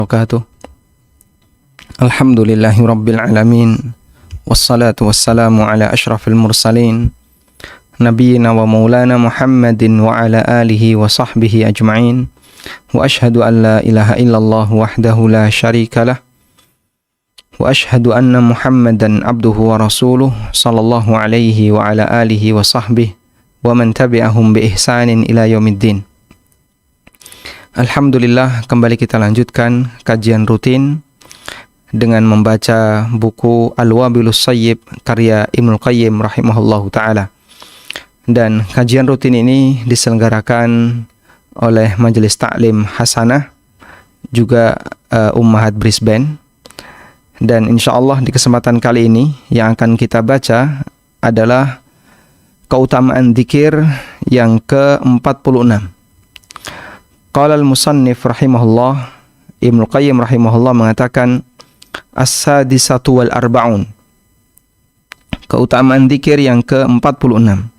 Wabarakatuh. Alhamdulillahi Rabbil Alamin. Wassalatu wassalamu ala ashrafil mursalin Nabiyyina wa maulana Muhammadin wa ala alihi wa sahbihi ajma'in. Wa ashhadu an la ilaha illallah wahdahu la syarika lah. Wa ashhadu anna Muhammadan abduhu wa rasuluh sallallahu alaihi wa ala alihi wa sahbihi wa man tabi'ahum bi ihsanin ila yaumiddin. Alhamdulillah, kembali kita lanjutkan kajian rutin dengan membaca buku Al-Wabilus Sayyib karya Ibnul Qayyim rahimahullahu ta'ala. Dan kajian rutin ini diselenggarakan oleh Majelis Ta'lim Hasanah, juga Ummahat Brisbane. Dan insyaallah di kesempatan kali ini yang akan kita baca adalah keutamaan dzikir yang ke-46. Qala al-musannif rahimahullah, Ibnu Qayyim rahimahullah mengatakan as-sadisatu wal arba'un. Keutamaan dzikir yang ke-46.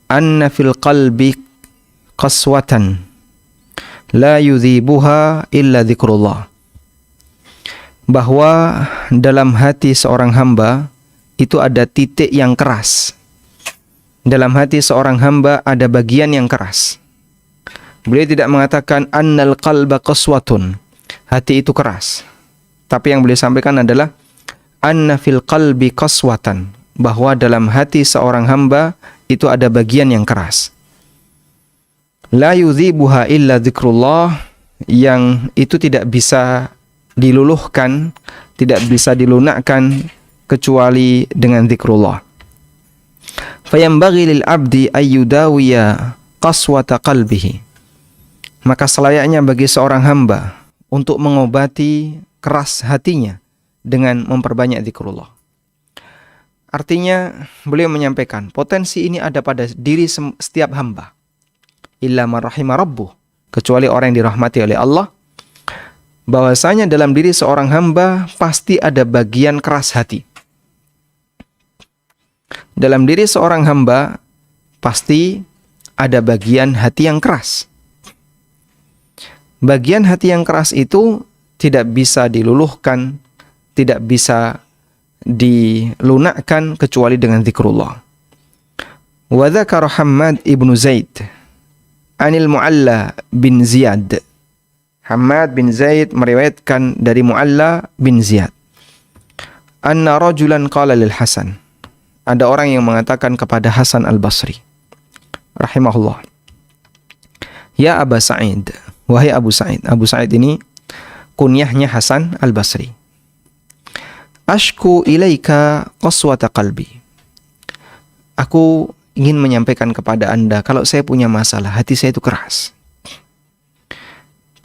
Anna fil qalbi qaswatan la yudhibuha illa dzikrullah. Bahwa dalam hati seorang hamba itu ada titik yang keras. Dalam hati seorang hamba ada bagian yang keras. Beliau tidak mengatakan annal qalba qaswatun, hati itu keras. Tapi yang beliau sampaikan adalah anna fil qalbi qaswatan, bahwa dalam hati seorang hamba itu ada bagian yang keras. La yudhibuha illa dzikrullah, yang itu tidak bisa diluluhkan, tidak bisa dilunakkan kecuali dengan zikrullah. Fayambaghi lil abdi ayyudawiya qaswata qalbihi. Maka selayaknya bagi seorang hamba untuk mengobati keras hatinya dengan memperbanyak zikrullah. Artinya beliau menyampaikan potensi ini ada pada diri setiap hamba. Illa man rahima rabbuh, kecuali orang yang dirahmati oleh Allah. Bahwasanya dalam diri seorang hamba pasti ada bagian keras hati. Dalam diri seorang hamba pasti ada bagian hati yang keras. Bagian hati yang keras itu tidak bisa diluluhkan, tidak bisa dilunakkan kecuali dengan zikrullah. Wa dzakara Hammad ibnu Zaid anil Mu'alla bin Ziyad. Hammad bin Zaid meriwayatkan dari Mu'alla bin Ziyad. Anna rajulan qala lil Hasan. Ada orang yang mengatakan kepada Hasan al-Basri rahimahullah, ya Aba Sa'id, wahai Abu Sa'id. Abu Sa'id ini kunyahnya Hasan al-Basri. Ashku ilaika qaswata qalbi. Aku ingin menyampaikan kepada Anda kalau saya punya masalah, hati saya itu keras.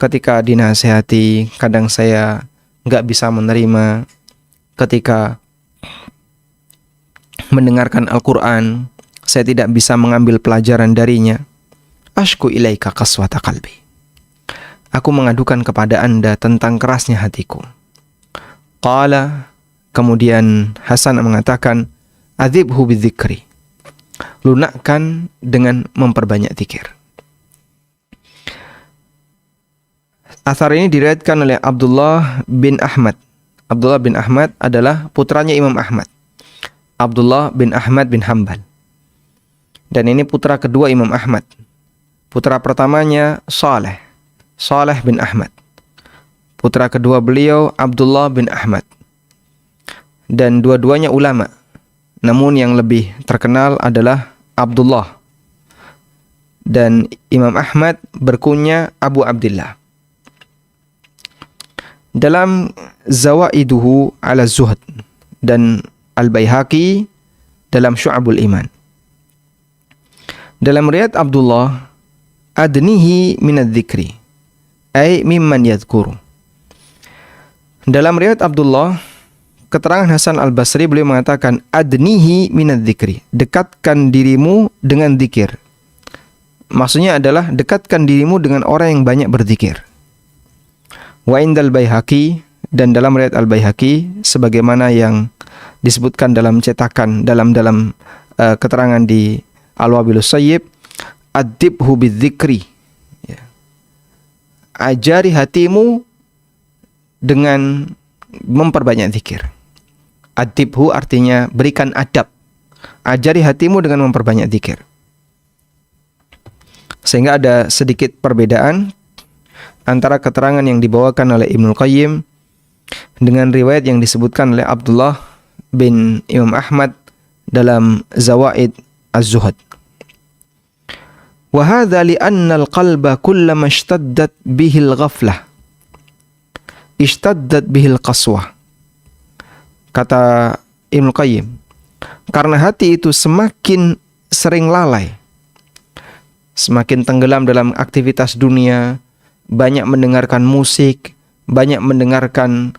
Ketika dinasihati, kadang saya nggak bisa menerima. Ketika mendengarkan Al-Quran, saya tidak bisa mengambil pelajaran darinya. Ashku ilaika qaswata qalbi. Aku mengadukan kepada Anda tentang kerasnya hatiku. Qala, kemudian Hasan mengatakan, adzibhu bidzikri. Lunakkan dengan memperbanyak zikir. Athar ini diriwayatkan oleh Abdullah bin Ahmad. Abdullah bin Ahmad adalah putranya Imam Ahmad, Abdullah bin Ahmad bin Hanbal. Dan ini putra kedua Imam Ahmad. Putra pertamanya Saleh bin Ahmad. Putra kedua beliau Abdullah bin Ahmad. Dan dua-duanya ulama. Namun yang lebih terkenal adalah Abdullah. Dan Imam Ahmad berkunya Abu Abdillah. Dalam Zawaiduhu ala Zuhd dan Al-Baihaqi dalam Syu'abul Iman. Dalam riwayat Abdullah, adnihi minadz-dzikri, ay mimman yadhkuru. Dalam riwayat Abdullah, keterangan Hasan al-Basri, beliau mengatakan adnihi minadz-dzikri, dekatkan dirimu dengan zikir. Maksudnya adalah dekatkan dirimu dengan orang yang banyak berzikir. Wa indal Baihaqi, dan dalam riwayat Al-Baihaqi sebagaimana yang disebutkan dalam cetakan dalam keterangan di Al-Wabilus Sayyib, adibhu bidzikri, ya. Ajari hatimu dengan memperbanyak zikir. Adibhu artinya berikan adab. Ajari hatimu dengan memperbanyak zikir. Sehingga ada sedikit perbedaan antara keterangan yang dibawakan oleh Ibnul Qayyim dengan riwayat yang disebutkan oleh Abdullah bin Imam Ahmad dalam Zawaid Az-Zuhad. Wa hadza li anna al-qalba kullama ishtaddat bihi al-ghaflah ishtaddat bihi al-qaswah. Kata Ibnu Qayyim, karena hati itu semakin sering lalai, semakin tenggelam dalam aktivitas dunia, banyak mendengarkan musik, banyak mendengarkan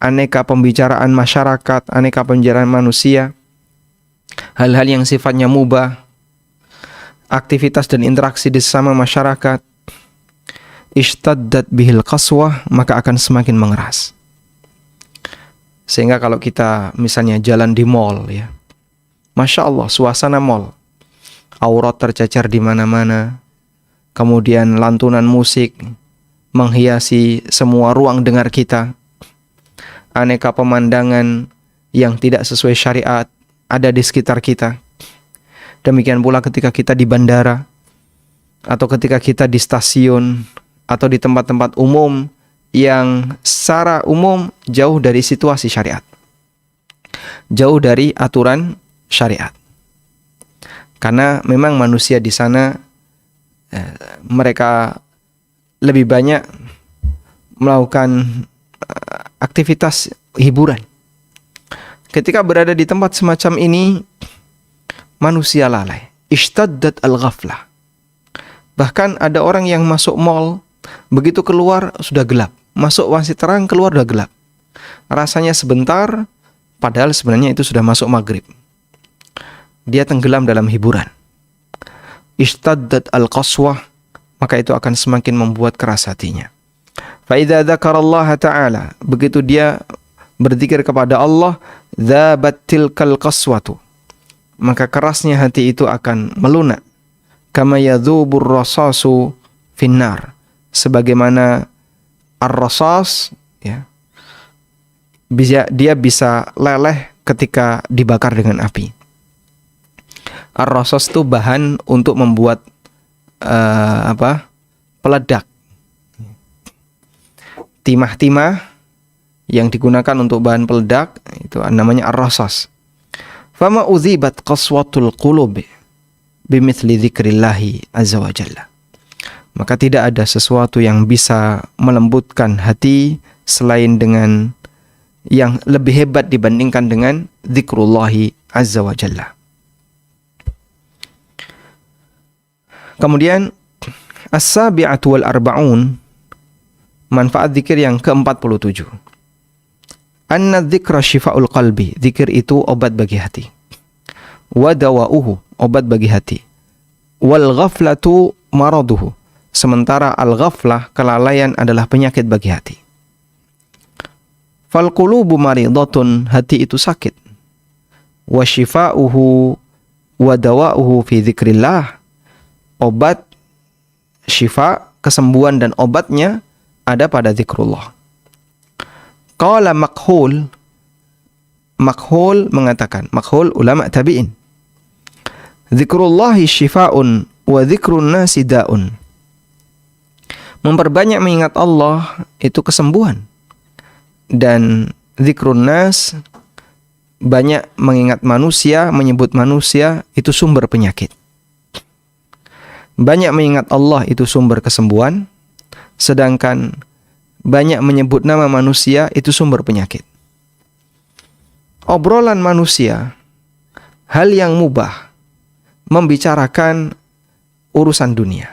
aneka pembicaraan masyarakat, aneka pembicaraan manusia, hal-hal yang sifatnya mubah, aktivitas dan interaksi di sesama masyarakat, ishtaddat bihil qaswah, maka akan semakin mengeras. Sehingga kalau kita misalnya jalan di mall ya, Masya Allah suasana mall, aurat tercecer di mana-mana, kemudian lantunan musik menghiasi semua ruang dengar kita, aneka pemandangan yang tidak sesuai syariat ada di sekitar kita. Demikian pula ketika kita di bandara, atau ketika kita di stasiun, atau di tempat-tempat umum yang secara umum jauh dari situasi syariat, jauh dari aturan syariat. Karena memang manusia di sana mereka lebih banyak melakukan aktivitas hiburan. Ketika berada di tempat semacam ini, manusia lalai. Ishtaddat al-ghaflah. Bahkan ada orang yang masuk mall, begitu keluar sudah gelap. Masuk masih terang, keluar sudah gelap. Rasanya sebentar, padahal sebenarnya itu sudah masuk maghrib. Dia tenggelam dalam hiburan. Ishtaddat al-qaswah, maka itu akan semakin membuat keras hatinya. Fa'idha dzakarallaha ta'ala, begitu dia berzikir kepada Allah, dzabat tilkal qaswatu, maka kerasnya hati itu akan melunak. Kama yadzubur rasasu finnar, sebagaimana ar-rasas ya, dia bisa leleh ketika dibakar dengan api. Ar-rasas itu bahan untuk membuat peledak. Timah-timah yang digunakan untuk bahan peledak itu namanya ar-rasas. Fama uzibat qaswatul qulub bimithli dzikrillahi azza wa jalla. Maka tidak ada sesuatu yang bisa melembutkan hati selain dengan yang lebih hebat dibandingkan dengan dzikrullahi azza wa jalla. Kemudian as-sabi'atu wal arba'un, manfaat zikir yang ke-47. Anna dzikra syifa'ul qalbi, zikir itu obat bagi hati. Wa dawa'uhu, obat bagi hati. Wal ghaflatu maraduhu, sementara al-ghaflah, kelalaian adalah penyakit bagi hati. Fal qulubu maridatun, hati itu sakit. Wa syifa'uhu wa dawa'uhu fi dzikrillah, obat syifa, kesembuhan dan obatnya ada pada zikrullah. Qala Makhul mengatakan, Makhul ulama tabi'in, zikrullahi syifa'un wa zikrun nasi da'un. Memperbanyak mengingat Allah itu kesembuhan, dan zikrun nas, banyak mengingat manusia, menyebut manusia, itu sumber penyakit. Banyak mengingat Allah itu sumber kesembuhan, sedangkan banyak menyebut nama manusia itu sumber penyakit. Obrolan manusia, hal yang mubah, membicarakan urusan dunia,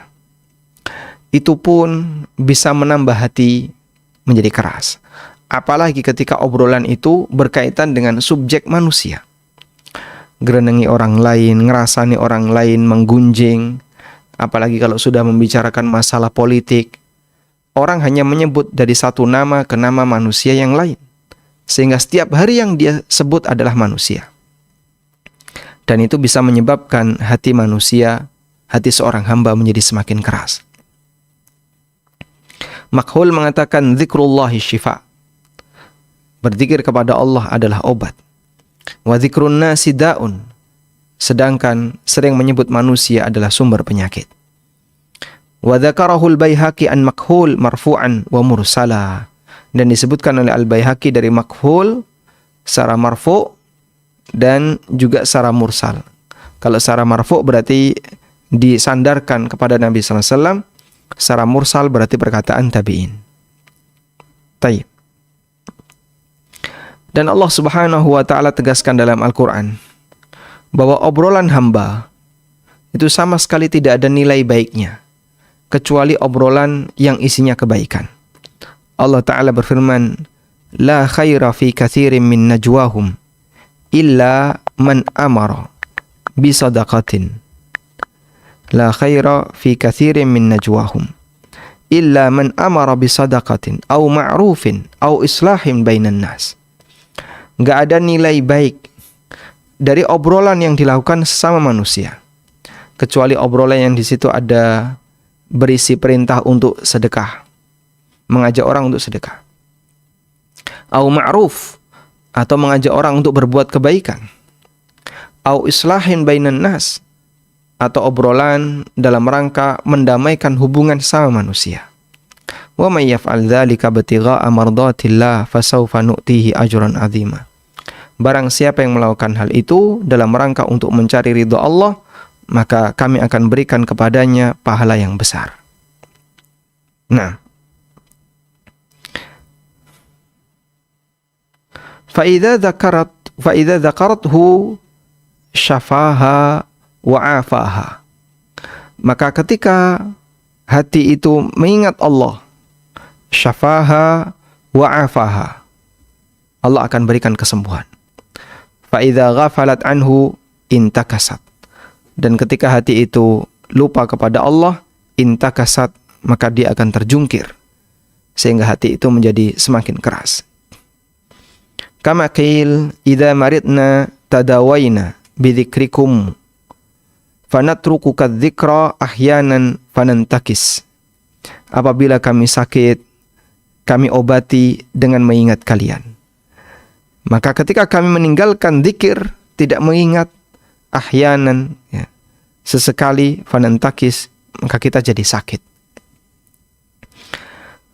itu pun bisa menambah hati menjadi keras. Apalagi ketika obrolan itu berkaitan dengan subjek manusia. Gerenengi orang lain, ngerasani orang lain, menggunjing. Apalagi kalau sudah membicarakan masalah politik, orang hanya menyebut dari satu nama ke nama manusia yang lain, sehingga setiap hari yang dia sebut adalah manusia. Dan itu bisa menyebabkan hati manusia, hati seorang hamba menjadi semakin keras. Makhul mengatakan zikrullahi syifa, Berzikir kepada Allah adalah obat. Wa dzikrun nasi da'un. Sedangkan sering menyebut manusia adalah sumber penyakit. Wa dzakarahul Baihaqi an Makhul marfu'an wa mursala. Dan disebutkan oleh Al-Baihaqi dari Makhul secara marfu' dan juga secara mursal. Kalau secara marfu' berarti disandarkan kepada Nabi sallallahu alaihi wasallam, secara mursal berarti perkataan tabi'in. Taib. Dan Allah Subhanahu wa taala tegaskan dalam Al-Qur'an bahwa obrolan hamba itu sama sekali tidak ada nilai baiknya kecuali obrolan yang isinya kebaikan. Allah taala berfirman, "La khaira fi katsirin min najwahum illa man amara bi sadaqatin." La khaira fi katsirin min najwahum illa man amara bi sadaqatin aw ma'rufin aw islahin bainan nas. Enggak ada nilai baik dari obrolan yang dilakukan sesama manusia kecuali obrolan yang di situ ada berisi perintah untuk sedekah, mengajak orang untuk sedekah. Au ma'ruf, atau mengajak orang untuk berbuat kebaikan. Au islahin bainan nas, atau obrolan dalam rangka mendamaikan hubungan sama manusia. Wa may yaf'al dzalika ibtigha'a mardatillah fasawfa nu'tihi ajran 'azima. Barang siapa yang melakukan hal itu dalam rangka untuk mencari ridha Allah, maka kami akan berikan kepadanya pahala yang besar. Nah, فَإِذَا ذَكَرَتْهُ شَفَاهَا وَعَافَاهَا. Maka ketika hati itu mengingat Allah, syafaha wa'afaha, Allah akan berikan kesembuhan. فَإِذَا غَفَلَتْ عَنْهُ intakasat. Dan ketika hati itu lupa kepada Allah, intakasat, maka dia akan terjungkir sehingga hati itu menjadi semakin keras. Kama qil idza maridna tadawaina bidzikrikum fanatruku kadzikra ahyanan fanantakis. Apabila kami sakit, kami obati dengan mengingat kalian. Maka ketika kami meninggalkan zikir, tidak mengingat, ahyanan, ya, sesekali, fanantakis, maka kita jadi sakit.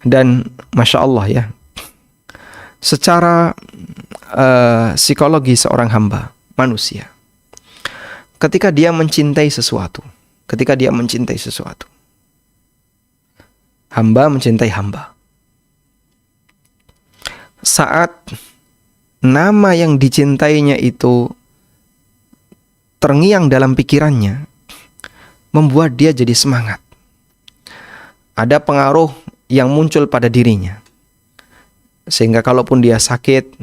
Dan Masya Allah ya, secara psikologi seorang hamba, manusia, ketika dia mencintai sesuatu, hamba mencintai hamba, saat nama yang dicintainya itu terngiang dalam pikirannya, membuat dia jadi semangat. Ada pengaruh yang muncul pada dirinya, sehingga kalaupun dia sakit,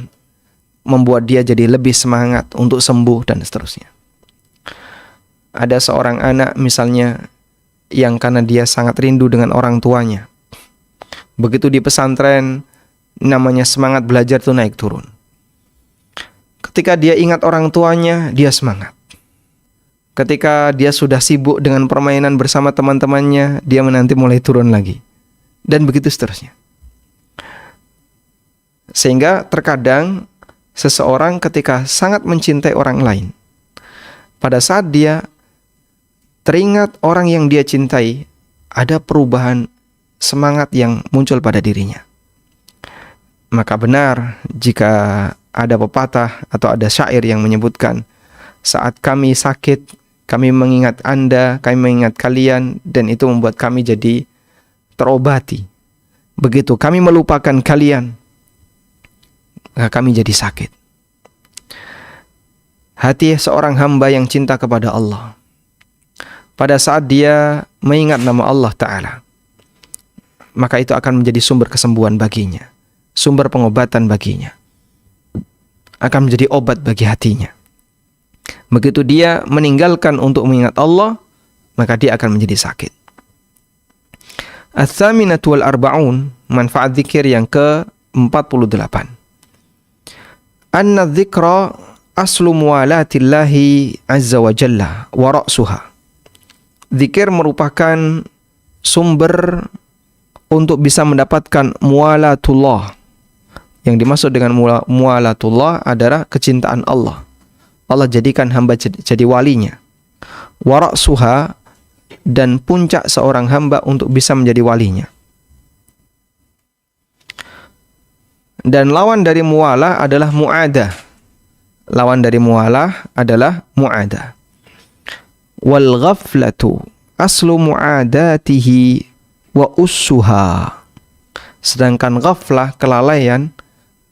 membuat dia jadi lebih semangat untuk sembuh dan seterusnya. Ada seorang anak misalnya yang karena dia sangat rindu dengan orang tuanya, begitu di pesantren, namanya semangat belajar itu naik turun. Ketika dia ingat orang tuanya, dia semangat. Ketika dia sudah sibuk dengan permainan bersama teman-temannya, dia menanti mulai turun lagi. Dan begitu seterusnya. Sehingga terkadang seseorang ketika sangat mencintai orang lain, pada saat dia teringat orang yang dia cintai, ada perubahan semangat yang muncul pada dirinya. Maka benar jika ada pepatah atau ada syair yang menyebutkan, saat kami sakit, kami mengingat Anda, kami mengingat kalian, dan itu membuat kami jadi terobati. Begitu kami melupakan kalian, maka kami jadi sakit. Hati seorang hamba yang cinta kepada Allah, pada saat dia mengingat nama Allah Ta'ala, maka itu akan menjadi sumber kesembuhan baginya, sumber pengobatan baginya, akan menjadi obat bagi hatinya. Begitu dia meninggalkan untuk mengingat Allah, maka dia akan menjadi sakit. Ats-tsaminatu wal arba'un, manfaat zikir yang ke-48. Anna dzikra aslu muwalatillahi azza wa jalla wa ra'suha. Zikir merupakan sumber untuk bisa mendapatkan muwalatullah, Yang dimaksud dengan mualatullah adalah kecintaan Allah. Allah jadikan hamba jadi walinya. Wa ra'suha, dan puncak seorang hamba untuk bisa menjadi walinya. Dan lawan dari mualah adalah mu'adah. Lawan dari mualah adalah mu'adah. Wal ghaflatu aslu mu'adatihi wa ussuha. Sedangkan ghaflah, kelalaian,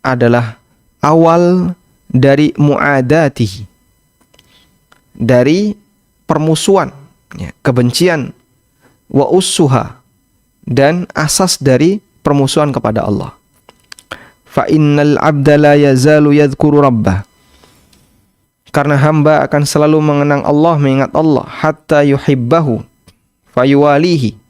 adalah awal dari mu'adatihi, dari permusuhan, ya, kebencian, wa ussuha, dan asas dari permusuhan kepada Allah. Fa innal abda la yazalu yadhkuru rabbah, karena hamba akan selalu mengenang Allah, mengingat Allah, hatta yuhibbahu fayuwalihi,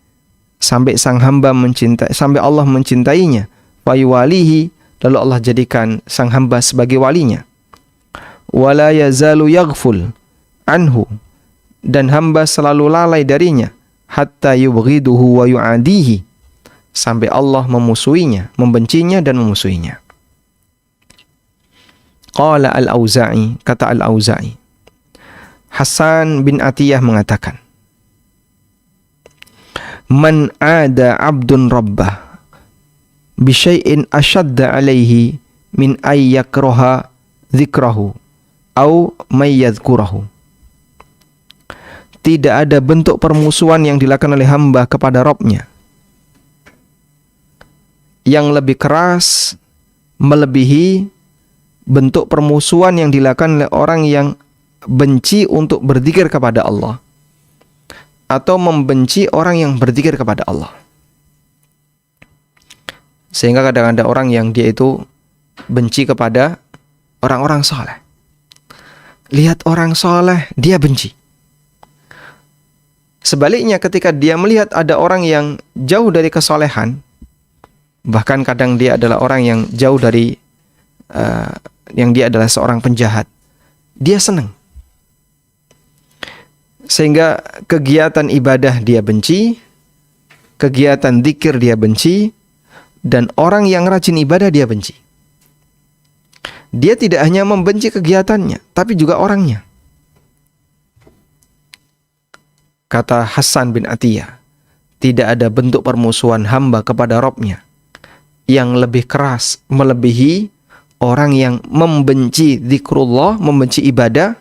sampai sang hamba mencintai, sampai Allah mencintainya, fayuwalihi, lalu Allah jadikan sang hamba sebagai walinya. Wala yazalu yaghful anhu, dan hamba selalu lalai darinya, hatta yubghiduhu wa yu'adihi, sampai Allah memusuhinya, membencinya dan memusuhinya. Qala al-Auza'i, kata al-Auza'i, Hasan bin Atiyah mengatakan, man ada abdun rabbah bisyai'in ashadda alaihi min ay yakraha dzikrahu au may yadhkurahu. Tidak ada bentuk permusuhan yang dilakukan oleh hamba kepada Rabb-nya yang lebih keras melebihi bentuk permusuhan yang dilakukan oleh orang yang benci untuk berzikir kepada Allah atau membenci orang yang berzikir kepada Allah. Sehingga kadang ada orang yang dia itu benci kepada orang-orang soleh. Lihat orang soleh, dia benci. Sebaliknya ketika dia melihat ada orang yang jauh dari kesolehan, bahkan kadang dia adalah orang yang jauh dari, yang dia adalah seorang penjahat, dia senang. Sehingga kegiatan ibadah dia benci, kegiatan zikir dia benci, dan orang yang rajin ibadah dia benci. Dia tidak hanya membenci kegiatannya, tapi juga orangnya. Kata Hasan bin Atiyah, tidak ada bentuk permusuhan hamba kepada Rabb-nya yang lebih keras melebihi orang yang membenci zikrullah, membenci ibadah,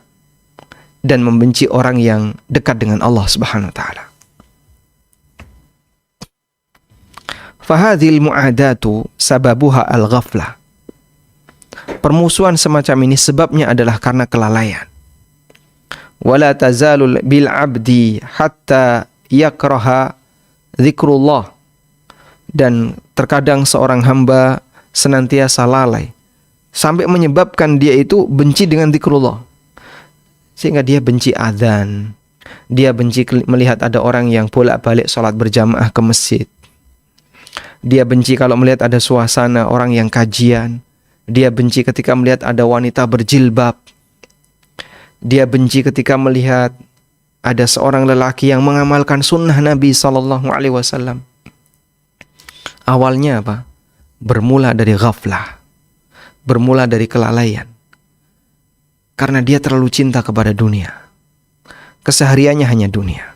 dan membenci orang yang dekat dengan Allah Subhanahu wa taala. Fahadhil mu'adatu sababuha al-ghaflah. Permusuhan semacam ini sebabnya adalah karena kelalaian. Wala tazalul bil abdi hatta yakraha zikrullah. Dan terkadang seorang hamba senantiasa lalai sampai menyebabkan dia itu benci dengan zikrullah. Sehingga dia benci azan, dia benci melihat ada orang yang bolak-balik sholat berjamaah ke masjid. Dia benci kalau melihat ada suasana orang yang kajian. Dia benci ketika melihat ada wanita berjilbab. Dia benci ketika melihat ada seorang lelaki yang mengamalkan sunnah Nabi SAW. Awalnya apa? Bermula dari ghaflah, bermula dari kelalaian. Karena dia terlalu cinta kepada dunia. Kesehariannya hanya dunia.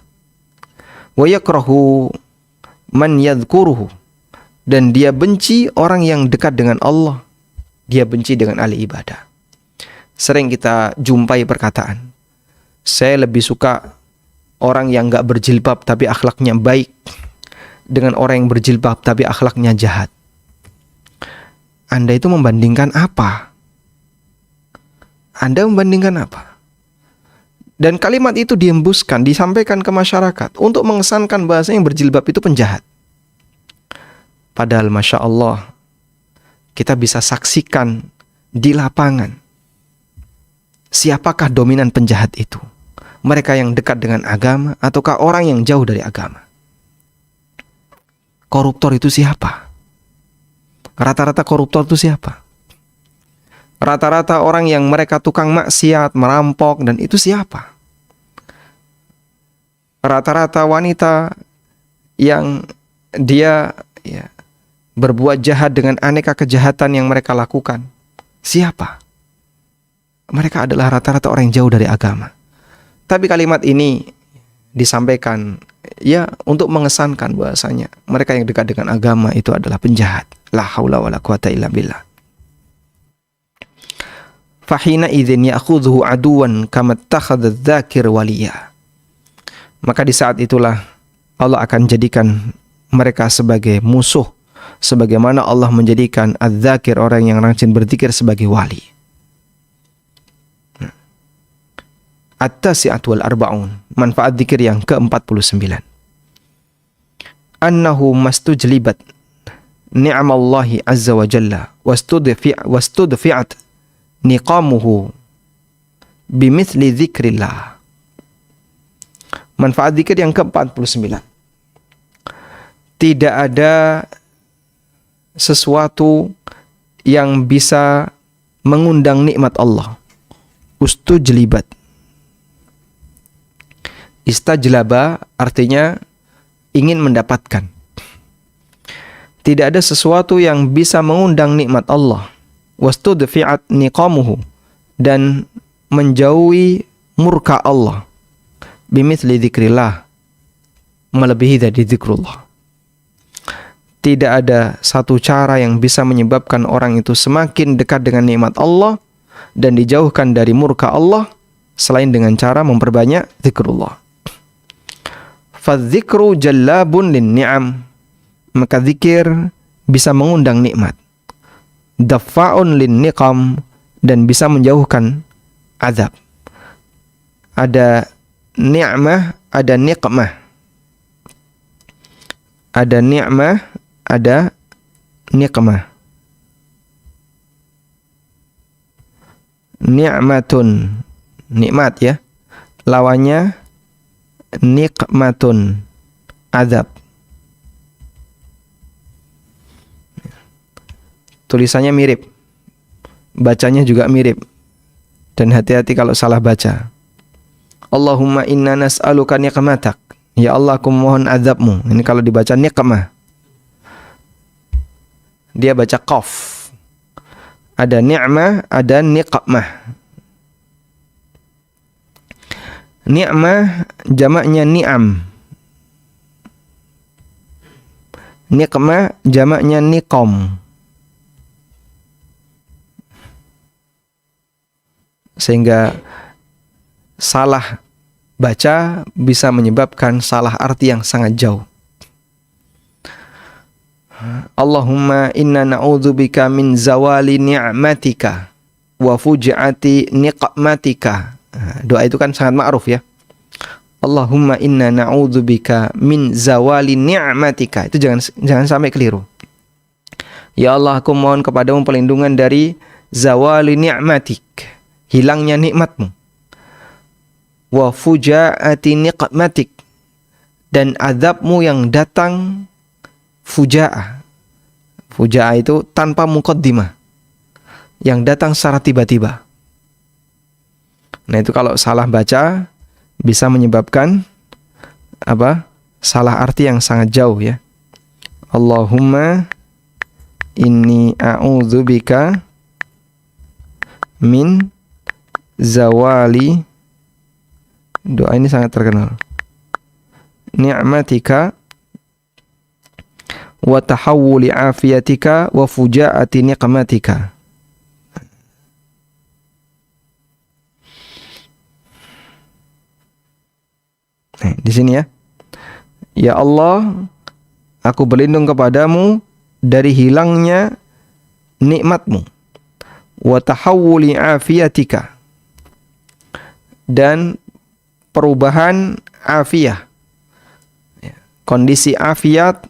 Wa yakrahu man yadhkuruhu. Dan dia benci orang yang dekat dengan Allah. Dia benci dengan ahli ibadah. Sering kita jumpai perkataan, saya lebih suka orang yang gak berjilbab tapi akhlaknya baik dengan orang yang berjilbab tapi akhlaknya jahat. Anda itu membandingkan apa? Anda membandingkan apa? Dan kalimat itu diembuskan, disampaikan ke masyarakat untuk mengesankan bahasa yang berjilbab itu penjahat. Padahal Masya Allah, kita bisa saksikan di lapangan siapakah dominan penjahat itu. Mereka yang dekat dengan agama ataukah orang yang jauh dari agama. Koruptor itu siapa? Rata-rata koruptor itu siapa? Rata-rata orang yang mereka tukang maksiat, merampok, dan itu siapa? Rata-rata wanita yang dia berbuat jahat dengan aneka kejahatan yang mereka lakukan. Siapa? Mereka adalah rata-rata orang yang jauh dari agama. Tapi kalimat ini disampaikan ya untuk mengesankan bahasanya mereka yang dekat dengan agama itu adalah penjahat. La haula wala quwata illa billah. Fahina idzin ya'khudhu aduwan kama takhadha dzakir waliya. Maka di saat itulah Allah akan jadikan mereka sebagai musuh, sebagaimana Allah menjadikan adz-dzakir, orang yang rajin berzikir, sebagai wali. At-tasi'at wal arba'un, manfaat zikir yang ke-49. Annahu mastujlibat ni'amallahi azza wa jalla wastudfi'at niqamuhu bimithli dzikrillah. Manfaat zikir yang ke-49. Tidak ada sesuatu yang bisa mengundang nikmat Allah. Ustujlibat. Istajlaba artinya ingin mendapatkan. Tidak ada sesuatu yang bisa mengundang nikmat Allah. Wastudfi'at niqamuhu, dan menjauhi murka Allah. Bimithli dzikrillah, melebihi dari zikrullah. Tidak ada satu cara yang bisa menyebabkan orang itu semakin dekat dengan nikmat Allah dan dijauhkan dari murka Allah selain dengan cara memperbanyak zikrullah. Fadzikru jallabun lin ni'am, maka zikir bisa mengundang nikmat. Dafa'un lin niqam, dan bisa menjauhkan azab. Ada ni'mah, ada niqmah. Ada ni'mah, ada niqmah. Ni'matun, nikmat ya. Lawannya niqmatun, azab. Tulisannya mirip, bacanya juga mirip. Dan hati-hati kalau salah baca. Allahumma inna nas'aluka niqmatak. Ya Allah, aku mohon azabmu. Ini kalau dibaca niqmah. Dia baca qaf. Ada ni'mah, ada niqmah. Ni'mah jamaknya ni'am. Niqmah jamaknya niqam. Sehingga salah baca bisa menyebabkan salah arti yang sangat jauh. Allahumma inna na'udzubika min zawali ni'matika wa fuj'ati niqmatika. Doa itu kan sangat ma'ruf ya. Allahumma inna na'udzubika min zawali ni'matika. Itu jangan sampai keliru. Ya Allah, aku mohon kepadamu perlindungan dari zawali ni'matik, hilangnya nikmatmu. Wa fujaati niqmatik, dan azabmu yang datang fuja'ah. Fuja'ah itu tanpa muqaddimah, yang datang secara tiba-tiba. Nah itu kalau salah baca bisa menyebabkan apa? Salah arti yang sangat jauh ya. Allahumma inni a'udzubika min zawali, doa ini sangat terkenal, ni'matika wa tahawuli afiyatika wa fujaati niqmatika. Nah, di sini ya. Ya Allah, aku berlindung kepadamu dari hilangnya nikmatmu. Wa tahawuli afiyatika, dan perubahan afiyah, kondisi afiat,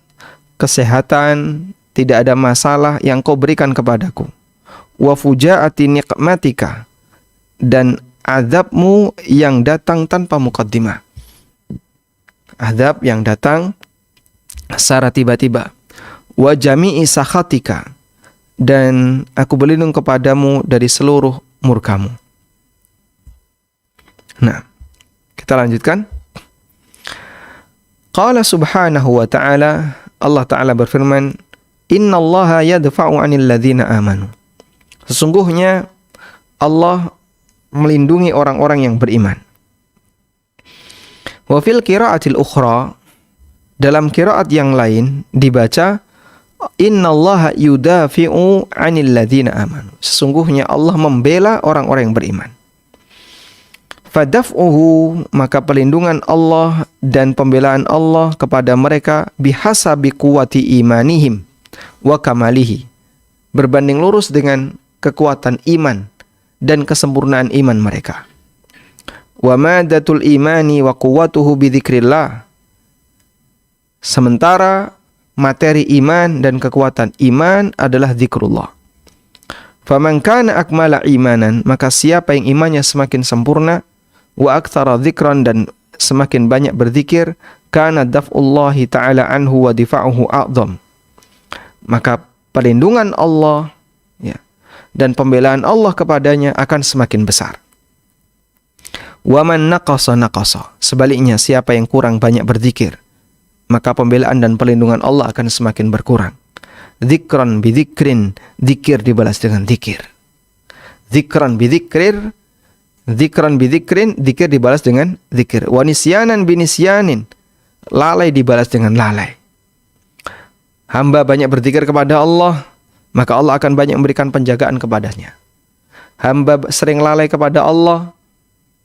kesehatan, tidak ada masalah yang kau berikan kepadaku. Wa fujaati niqmatika, dan azabmu yang datang tanpa muqaddimah, azab yang datang secara tiba-tiba. Wa jami'i sakhatika, dan aku berlindung kepadamu dari seluruh murkamu. Nah, kita lanjutkan. Qala subhanahu wa ta'ala, Allah Ta'ala berfirman, Innallaha yadfa'u 'anil ladzina amanu. Sesungguhnya Allah melindungi orang-orang yang beriman. Wa fil qira'atil ukhra, dalam qiraat yang lain dibaca innallaha yudafi'u 'anil ladzina amanu. Sesungguhnya Allah membela orang-orang yang beriman. Fadaf'uhu, maka pelindungan Allah dan pembelaan Allah kepada mereka bihasabi quwwati imanihim wa kamalihi, berbanding lurus dengan kekuatan iman dan kesempurnaan iman mereka. Wa madatul imani wa quwwatuhu bidzikrillah, sementara materi iman dan kekuatan iman adalah zikrullah. Faman kana akmala imanan, maka siapa yang imannya semakin sempurna, wa aktsara dzikran, dan semakin banyak berzikir, kana daf'ullahi ta'ala anhu wa difa'uhu a'zam, maka perlindungan Allah, ya, dan pembelaan Allah kepadanya akan semakin besar. Wa man naqasa naqasa, sebaliknya siapa yang kurang banyak berzikir, maka pembelaan dan perlindungan Allah akan semakin berkurang. Dzikran bidzikrin, zikir dibalas dengan zikir. Dzikran bidzikrin, zikir dibalas dengan zikir. Wa nisyanan binisyanin, lalai dibalas dengan lalai. Hamba banyak berzikir kepada Allah, maka Allah akan banyak memberikan penjagaan kepadanya. Hamba sering lalai kepada Allah,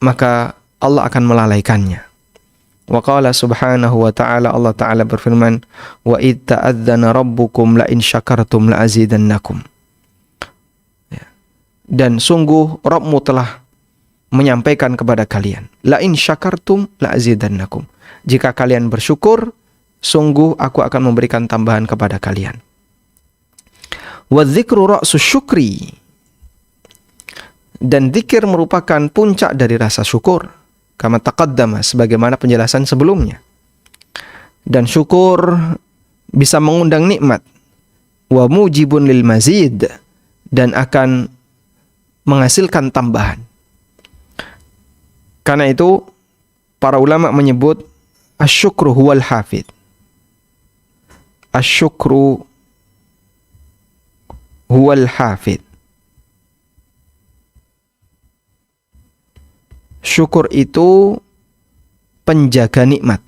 maka Allah akan melalaikannya. Wa qala subhanahu wa ta'ala, Allah ta'ala berfirman, wa id ta'adzana rabbukum la in syakartum la azidannakum. Dan sungguh Rabbmu telah menyampaikan kepada kalian, la in syakartum la azidannakum, jika kalian bersyukur, sungguh aku akan memberikan tambahan kepada kalian. Wa dzikru ra'sus syukri, dan zikir merupakan puncak dari rasa syukur, kama taqaddama, sebagaimana penjelasan sebelumnya. Dan syukur bisa mengundang nikmat, wa mujibun lil mazid, dan akan menghasilkan tambahan. Karena itu para ulama menyebut asyukru huwal hafid. Asyukru huwal hafid. Syukur itu penjaga nikmat.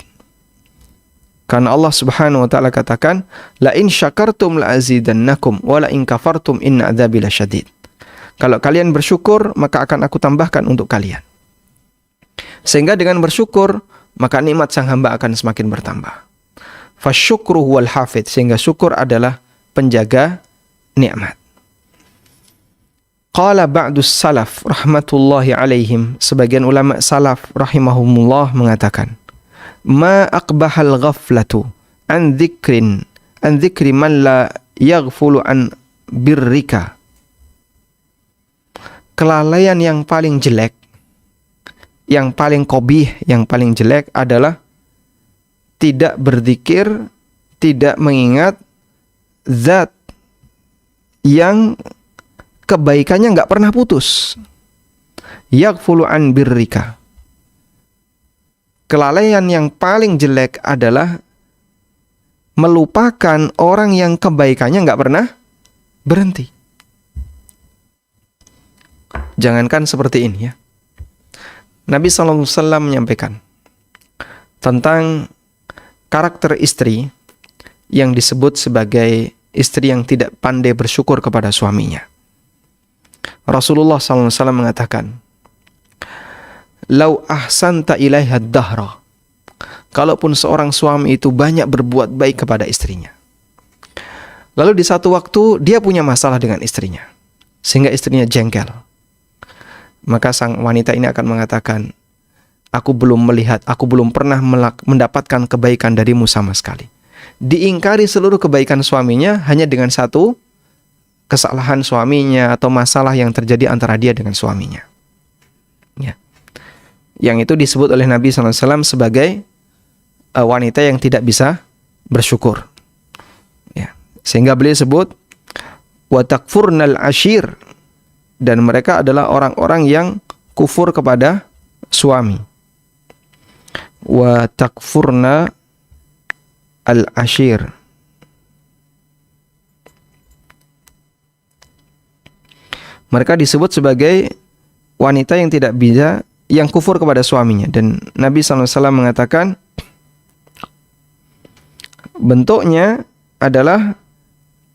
Karena Allah Subhanahu wa taala katakan, la in syakartum la azidannakum wa la in kafartum inna adzabi lasyadid. Kalau kalian bersyukur, maka akan aku tambahkan untuk kalian. Sehingga dengan bersyukur, maka nikmat sang hamba akan semakin bertambah. Fasyukru huwal hafid, sehingga syukur adalah penjaga nikmat. Qala ba'dus salaf rahmatullahi alaihim, sebagian ulama salaf rahimahumullah mengatakan, ma aqbahal ghaflatu an dzikri man la yaghfulu an birrika. Kelalaian yang paling jelek, yang paling qabih, yang paling jelek adalah tidak berzikir, tidak mengingat zat yang kebaikannya nggak pernah putus. Yaghfulu an birrika. Kelalaian yang paling jelek adalah melupakan orang yang kebaikannya nggak pernah berhenti. Jangankan seperti ini ya. Nabi SAW menyampaikan tentang karakter istri yang disebut sebagai istri yang tidak pandai bersyukur kepada suaminya. Rasulullah SAW mengatakan, lau ahsanta ilaiha dahra, kalaupun seorang suami itu banyak berbuat baik kepada istrinya, lalu di satu waktu dia punya masalah dengan istrinya, sehingga istrinya jengkel, maka sang wanita ini akan mengatakan, aku belum pernah mendapatkan kebaikan darimu sama sekali. Diingkari seluruh kebaikan suaminya hanya dengan satu kesalahan suaminya atau masalah yang terjadi antara dia dengan suaminya. Ya. Yang itu disebut oleh Nabi SAW sebagai wanita yang tidak bisa bersyukur. Ya. Sehingga beliau sebut wa takfurnal ashir, dan mereka adalah orang-orang yang kufur kepada suami. Wa takfurna al ashir. Mereka disebut sebagai wanita yang tidak bisa, yang kufur kepada suaminya. Dan Nabi SAW mengatakan bentuknya adalah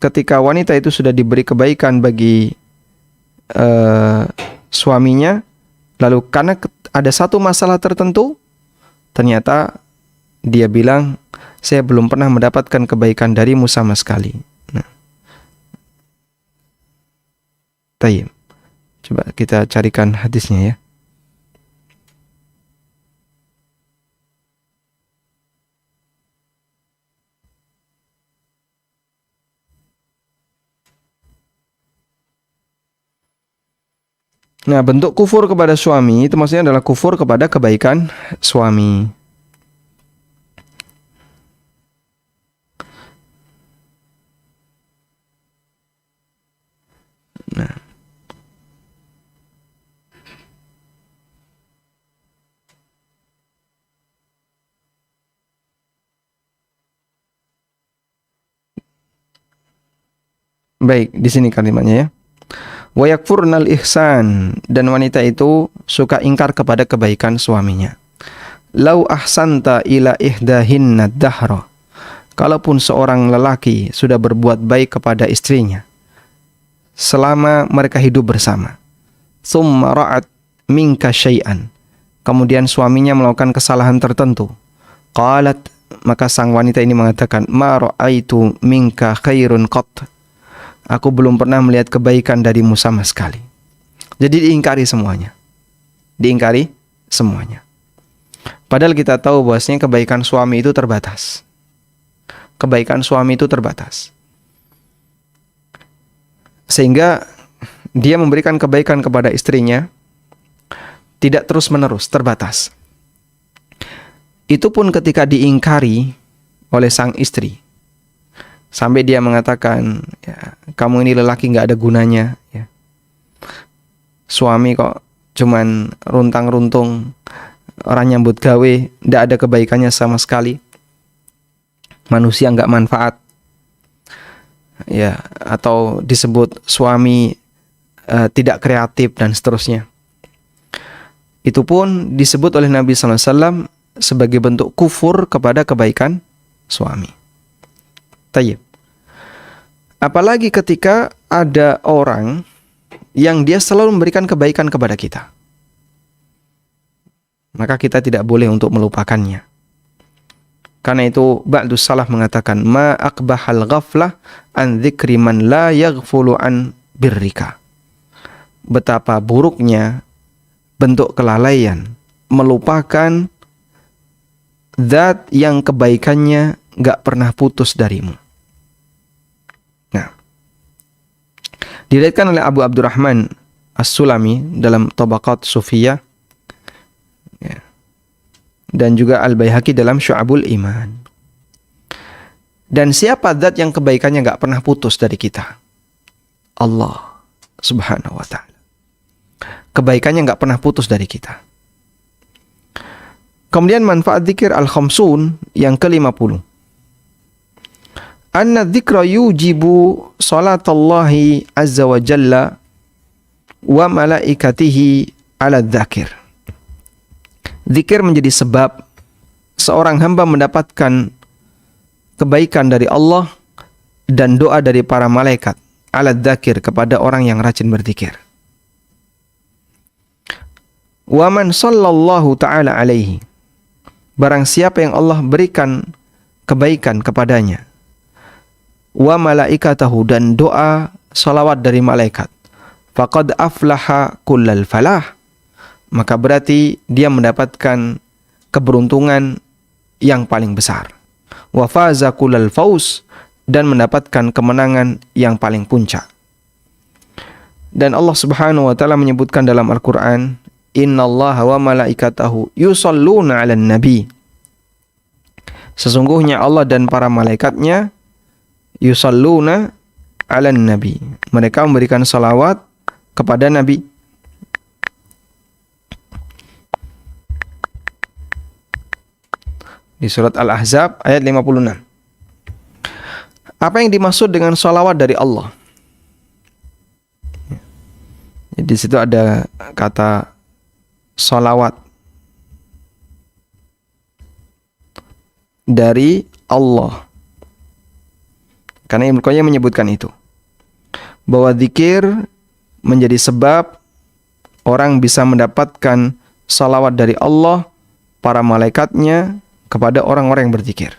ketika wanita itu sudah diberi kebaikan bagi suaminya, lalu karena ada satu masalah tertentu, ternyata dia bilang, saya belum pernah mendapatkan kebaikan darimu sama sekali. Nah, tayyib. Coba kita carikan hadisnya ya. Nah, bentuk kufur kepada suami itu maksudnya adalah kufur kepada kebaikan suami. Nah, baik, di sini kalimatnya ya. Wa yakfurnal ihsan, dan wanita itu suka ingkar kepada kebaikan suaminya. Lau ahsanta ila ihdahinna dahra, kalaupun seorang lelaki sudah berbuat baik kepada istrinya selama mereka hidup bersama, thumma ra'at minka syai'an, kemudian suaminya melakukan kesalahan tertentu, qalat, maka sang wanita ini mengatakan, ma ra'aitu minka khairun qat, aku belum pernah melihat kebaikan darimu sama sekali. Jadi diingkari semuanya. Diingkari semuanya. Padahal kita tahu bahwasanya kebaikan suami itu terbatas. Kebaikan suami itu terbatas. Sehingga dia memberikan kebaikan kepada istrinya tidak terus-menerus, terbatas. Itu pun ketika diingkari oleh sang istri. Sampai dia mengatakan, ya, kamu ini lelaki gak ada gunanya. Ya. Suami kok cuman runtang-runtung, orang nyambut gawe, gak ada kebaikannya sama sekali. Manusia gak manfaat. Ya, atau disebut suami tidak kreatif dan seterusnya. Itu pun disebut oleh Nabi SAW sebagai bentuk kufur kepada kebaikan suami. Tayyib. Apalagi ketika ada orang yang dia selalu memberikan kebaikan kepada kita, maka kita tidak boleh untuk melupakannya. Karena itu ba'dus salaf mengatakan, ma aqbahal ghaflah an dzikri man la yaghfulu an birrika. Betapa buruknya bentuk kelalaian melupakan zat yang kebaikannya gak pernah putus darimu. Nah, diriwayatkan oleh Abu Abdurrahman As-Sulami dalam Tabaqat Sufiyah, ya, dan juga Al-Baihaqi dalam Syu'abul Iman. Dan siapa zat yang kebaikannya gak pernah putus dari kita? Allah Subhanahu wa ta'ala. Kebaikannya gak pernah putus dari kita. Kemudian manfaat zikir al-khamsun yang ke-50. Anna dzikra yujibu salatallahi azza wa jalla wa malaikatihi ala dzakir. Zikir menjadi sebab seorang hamba mendapatkan kebaikan dari Allah dan doa dari para malaikat ala dzakir, kepada orang yang rajin berzikir. Wa man sallallahu ta'ala alaihi, barang siapa yang Allah berikan kebaikan kepadanya, wa malaikatahu, dan doa salawat dari malaikat, faqad aflaha kullal falah, maka berarti dia mendapatkan keberuntungan yang paling besar. Wa faza kullal fauz, dan mendapatkan kemenangan yang paling puncak. Dan Allah Subhanahu wa taala menyebutkan dalam Al-Qur'an, innallaha wa malaikatahu yusholluna 'alan nabi. Sesungguhnya Allah dan para malaikatnya yusholluna 'alan nabi, mereka memberikan salawat kepada Nabi. Di surat Al-Ahzab ayat 56. Apa yang dimaksud dengan salawat dari Allah? Di situ ada kata salawat dari Allah. Karena Ibnu Qayyim menyebutkan itu, bahwa zikir menjadi sebab orang bisa mendapatkan salawat dari Allah, para malaikatnya, kepada orang-orang yang berzikir.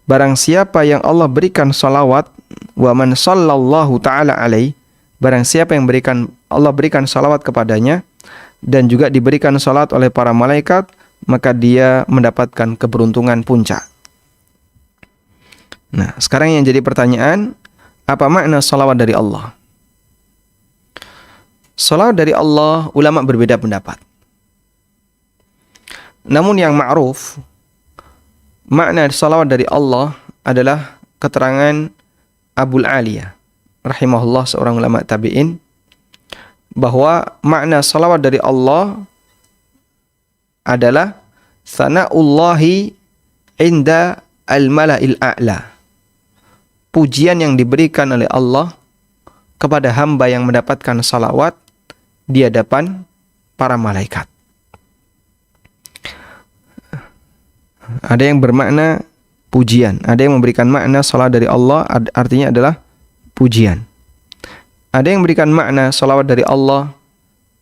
Barang siapa yang Allah berikan salawat, wa man sallallahu ta'ala alaih, barang siapa yang Allah berikan salawat kepadanya, dan juga diberikan salat oleh para malaikat, maka dia mendapatkan keberuntungan puncak. Nah, sekarang yang jadi pertanyaan, apa makna salawat dari Allah? Salawat dari Allah, ulama berbeda pendapat. Namun yang ma'ruf, makna salawat dari Allah adalah keterangan Abul Aliyah rahimahullah, seorang ulama tabi'in, bahwa makna salawat dari Allah adalah sana'ullahi inda al-mala'il a'la. Pujian yang diberikan oleh Allah kepada hamba yang mendapatkan salawat di hadapan para malaikat. Ada yang bermakna pujian, ada yang memberikan makna salawat dari Allah artinya adalah pujian. Ada yang memberikan makna salawat dari Allah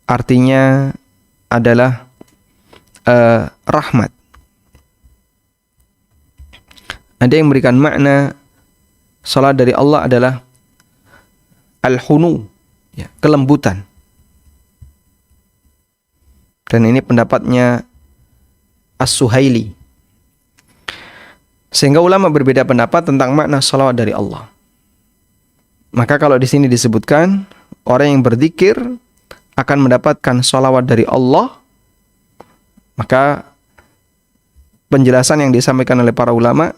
artinya adalah rahmat. Ada yang memberikan makna salawat dari Allah adalah al-hunu, ya, kelembutan. Dan ini pendapatnya As-Suhaili. Sehingga ulama berbeda pendapat tentang makna salawat dari Allah. Maka kalau di sini disebutkan orang yang berzikir akan mendapatkan salawat dari Allah, maka penjelasan yang disampaikan oleh para ulama,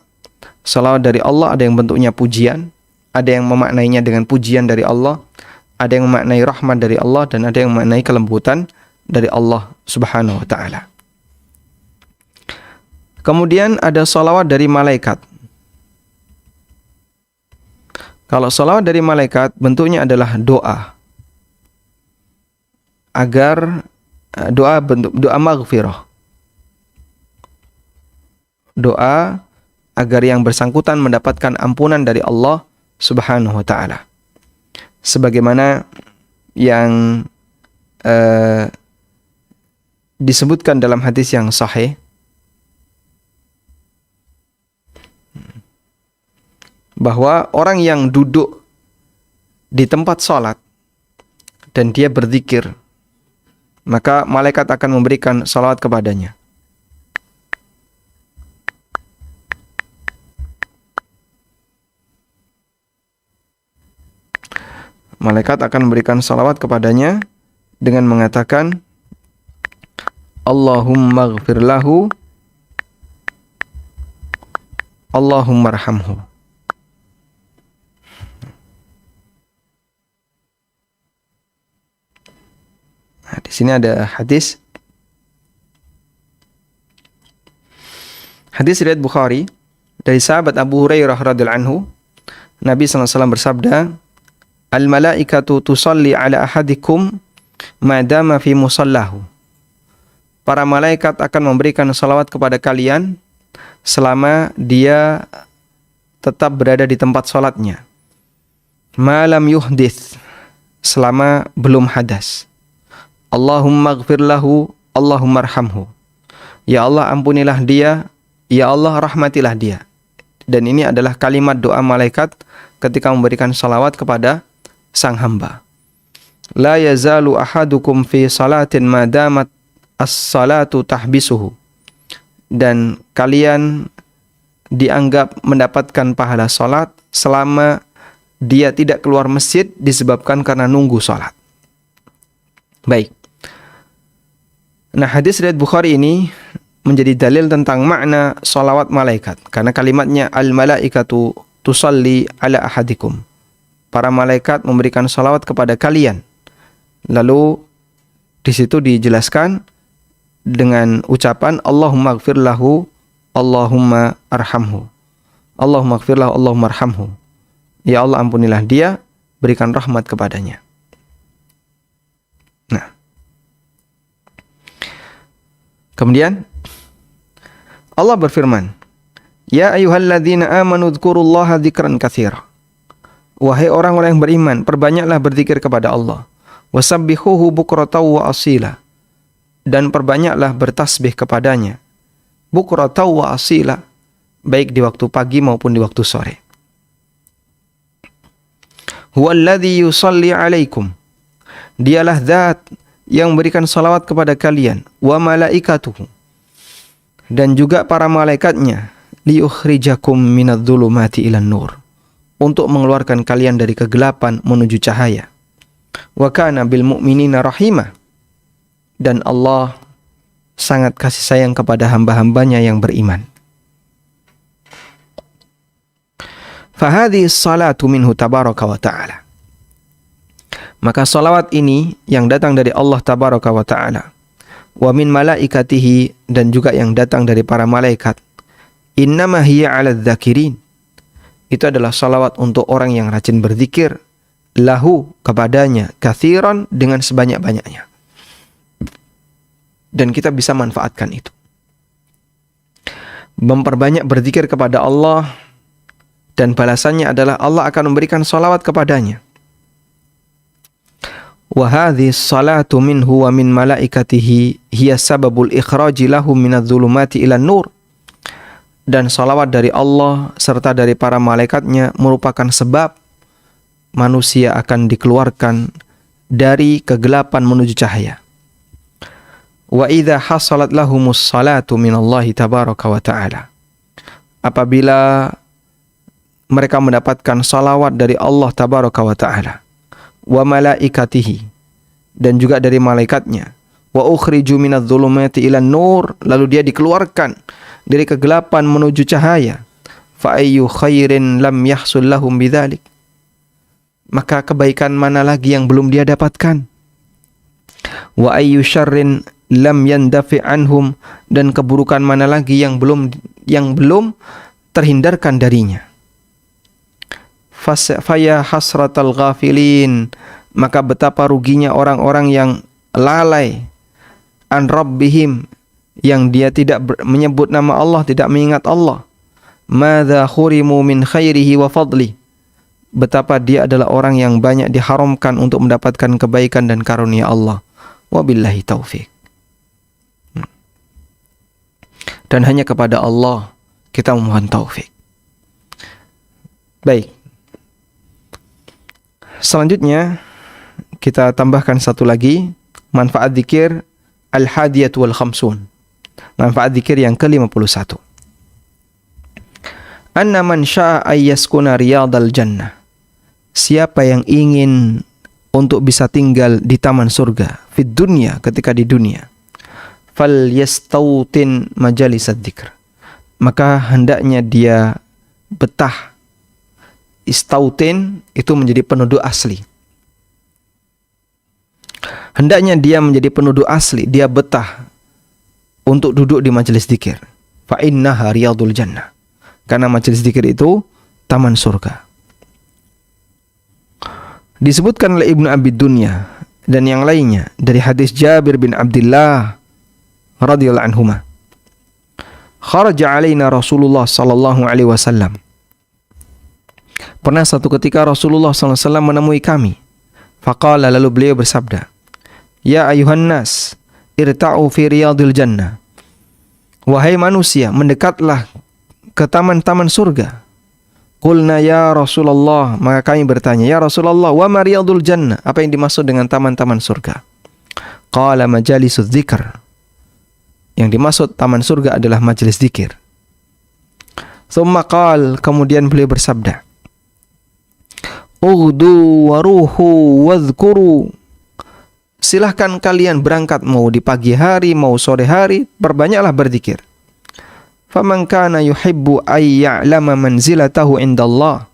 salawat dari Allah ada yang bentuknya pujian, ada yang memaknainya dengan pujian dari Allah, ada yang memaknai rahmat dari Allah, dan ada yang memaknai kelembutan dari Allah Subhanahu wa ta'ala. Kemudian ada salawat dari malaikat. Kalau salawat dari malaikat bentuknya adalah doa, agar bentuk doa maghfirah. Doa agar yang bersangkutan mendapatkan ampunan dari Allah Subhanahu wa ta'ala. Sebagaimana yang disebutkan dalam hadis yang sahih, bahwa orang yang duduk di tempat sholat dan dia berzikir, maka malaikat akan memberikan salawat kepadanya. Malaikat akan memberikan salawat kepadanya dengan mengatakan, Allahumma ghfir lahu, Allahumma arhamhu. Nah, di sini ada hadis riwayat Bukhari dari sahabat Abu Hurairah radhiyallahu anhu, Nabi SAW bersabda, al-malaikatu tusalli ala ahadikum madama fi musallahu. Para malaikat akan memberikan salawat kepada kalian selama dia tetap berada di tempat salatnya. Malam yuhdits, selama belum hadas. Allahumma ghfir lahu, Allahumma arhamhu. Ya Allah, ampunilah dia, ya Allah, rahmatilah dia. Dan ini adalah kalimat doa malaikat ketika memberikan salawat kepada sang hamba. La yazalu ahadukum fi salatin madamat as-salatu tahbisuhu. Dan kalian dianggap mendapatkan pahala salat selama dia tidak keluar masjid disebabkan karena nunggu salat. Baik. Nah, hadis riwayat Bukhari ini menjadi dalil tentang makna salawat malaikat, karena kalimatnya al-malaikatu tusalli ala ahadikum. Para malaikat memberikan salawat kepada kalian. Lalu di situ dijelaskan dengan ucapan Allahumma ghfir lahu, Allahumma arhamhu. Allahumma ghfir lahu, Allahumma arhamhu. Ya Allah, ampunilah dia, berikan rahmat kepadanya. Nah, kemudian Allah berfirman, "Ya ayyuhalladzina amanu dzkurullaha dzikran katsira." Wahai orang-orang yang beriman, perbanyaklah berzikir kepada Allah. Wasabbihuhu bukratan wa asila. Dan perbanyaklah bertasbih kepadanya. Bukratan wa asila, baik di waktu pagi maupun di waktu sore. Huwallazi yusalli alaikum. Dialah zat yang berikan salawat kepada kalian. Wa malaikatuhu. Dan juga para malaikatnya. Liukhrijakum minadh-dhulumati ilan nur. Untuk mengeluarkan kalian dari kegelapan menuju cahaya. Wa kana bil mu'minina rahimah. Dan Allah sangat kasih sayang kepada hamba-hambanya yang beriman. Fahadhi salatu minhu tabaraka wa ta'ala. Maka salawat ini yang datang dari Allah tabaraka wa ta'ala. Wa min malaikatihi, dan juga yang datang dari para malaikat. Innama hiya 'ala dzakirin. Itu adalah salawat untuk orang yang rajin berzikir. Lahu, kepadanya, katsiran, dengan sebanyak-banyaknya. Dan kita bisa manfaatkan itu. Memperbanyak berzikir kepada Allah, dan balasannya adalah Allah akan memberikan salawat kepadanya. Wa hadhihi salatu minhu wa min malaikatihi hiya sababul ikhraji lahum minadh-dhulumati ilan nur. Dan salawat dari Allah serta dari para malaikatnya merupakan sebab manusia akan dikeluarkan dari kegelapan menuju cahaya. Wa idza hasalat lahumus salatu minallahi tabaraka wa ta'ala. Apabila mereka mendapatkan salawat dari Allah tabaraka wa ta'ala, wa malaikatihi, dan juga dari malaikatnya, wa ukhriju minadh-dhulumati ilan nur, lalu dia dikeluarkan dari kegelapan menuju cahaya, fa ayyu khairin lam yahsul lahum bidzalik. Maka kebaikan mana lagi yang belum dia dapatkan? Wa ayyu syarrin lam yandafi anhum, dan keburukan mana lagi yang belum terhindarkan darinya. Faya hasratal ghafilin, maka betapa ruginya orang-orang yang lalai an rabbihim, yang dia tidak menyebut nama Allah, tidak mengingat Allah. Madza khurimu min khairihi wa fadli. Betapa dia adalah orang yang banyak diharamkan untuk mendapatkan kebaikan dan karunia Allah. Wabillahi taufik. Dan hanya kepada Allah kita memohon taufik. Baik. Selanjutnya kita tambahkan satu lagi, manfaat zikir al-hadiyat wal khamsun. Manfaat zikir yang ke-51. Anna man syaa ayyaskuna riyadal jannah. Siapa yang ingin untuk bisa tinggal di taman surga fid dunya, ketika di dunia, fal yastautin majalisad dzikr. Maka hendaknya dia betah. Istautin itu menjadi penduduk asli. Hendaknya dia menjadi penduduk asli, dia betah untuk duduk di majelis zikir. Fa innaha riyadul jannah. Karena majelis zikir itu taman surga. Disebutkan oleh Ibnu Abi Dunya dan yang lainnya dari hadis Jabir bin Abdullah radhiyallahu anhuma. Kharaja alaina Rasulullah sallallahu alaihi wasallam. Pernah satu ketika Rasulullah sallallahu alaihi wasallam menemui kami. Faqala, lalu beliau bersabda, "Ya ayuhan nas, irta'u fi riyadil jannah." Wahai manusia, mendekatlah ke taman-taman surga. Qulna ya Rasulullah, maka kami bertanya, ya Rasulullah, wa ma riyadul jannah? Apa yang dimaksud dengan taman-taman surga? Qala majalisudz dzikr. Yang dimaksud taman surga adalah majelis zikir. Tsumma qala, kemudian beliau bersabda, Ughdu waruhu wadhkuru. Silahkan kalian berangkat mau di pagi hari, mau sore hari, perbanyaklah berzikir. Faman kana yuhibbu ay ya'lama manzilatahu indallah.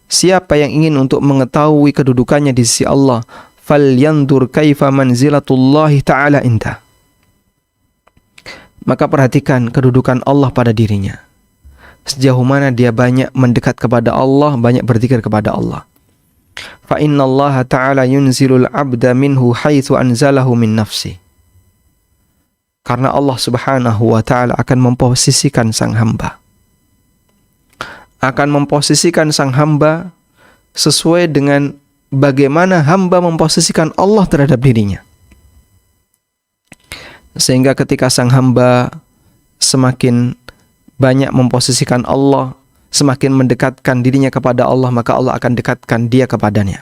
Siapa yang ingin untuk mengetahui kedudukannya di sisi Allah, falyandur kaifa manzilatullahi ta'ala indah. Maka perhatikan kedudukan Allah pada dirinya. Sejauh mana dia banyak mendekat kepada Allah, banyak berzikir kepada Allah. Fa innallaha ta'ala yunzilul 'abda minhu haitsu anzalahu min nafsi. Karena Allah Subhanahu wa taala akan memposisikan sang hamba. Akan memposisikan sang hamba sesuai dengan bagaimana hamba memposisikan Allah terhadap dirinya. Sehingga ketika sang hamba semakin banyak memposisikan Allah, semakin mendekatkan dirinya kepada Allah, maka Allah akan dekatkan dia kepadanya.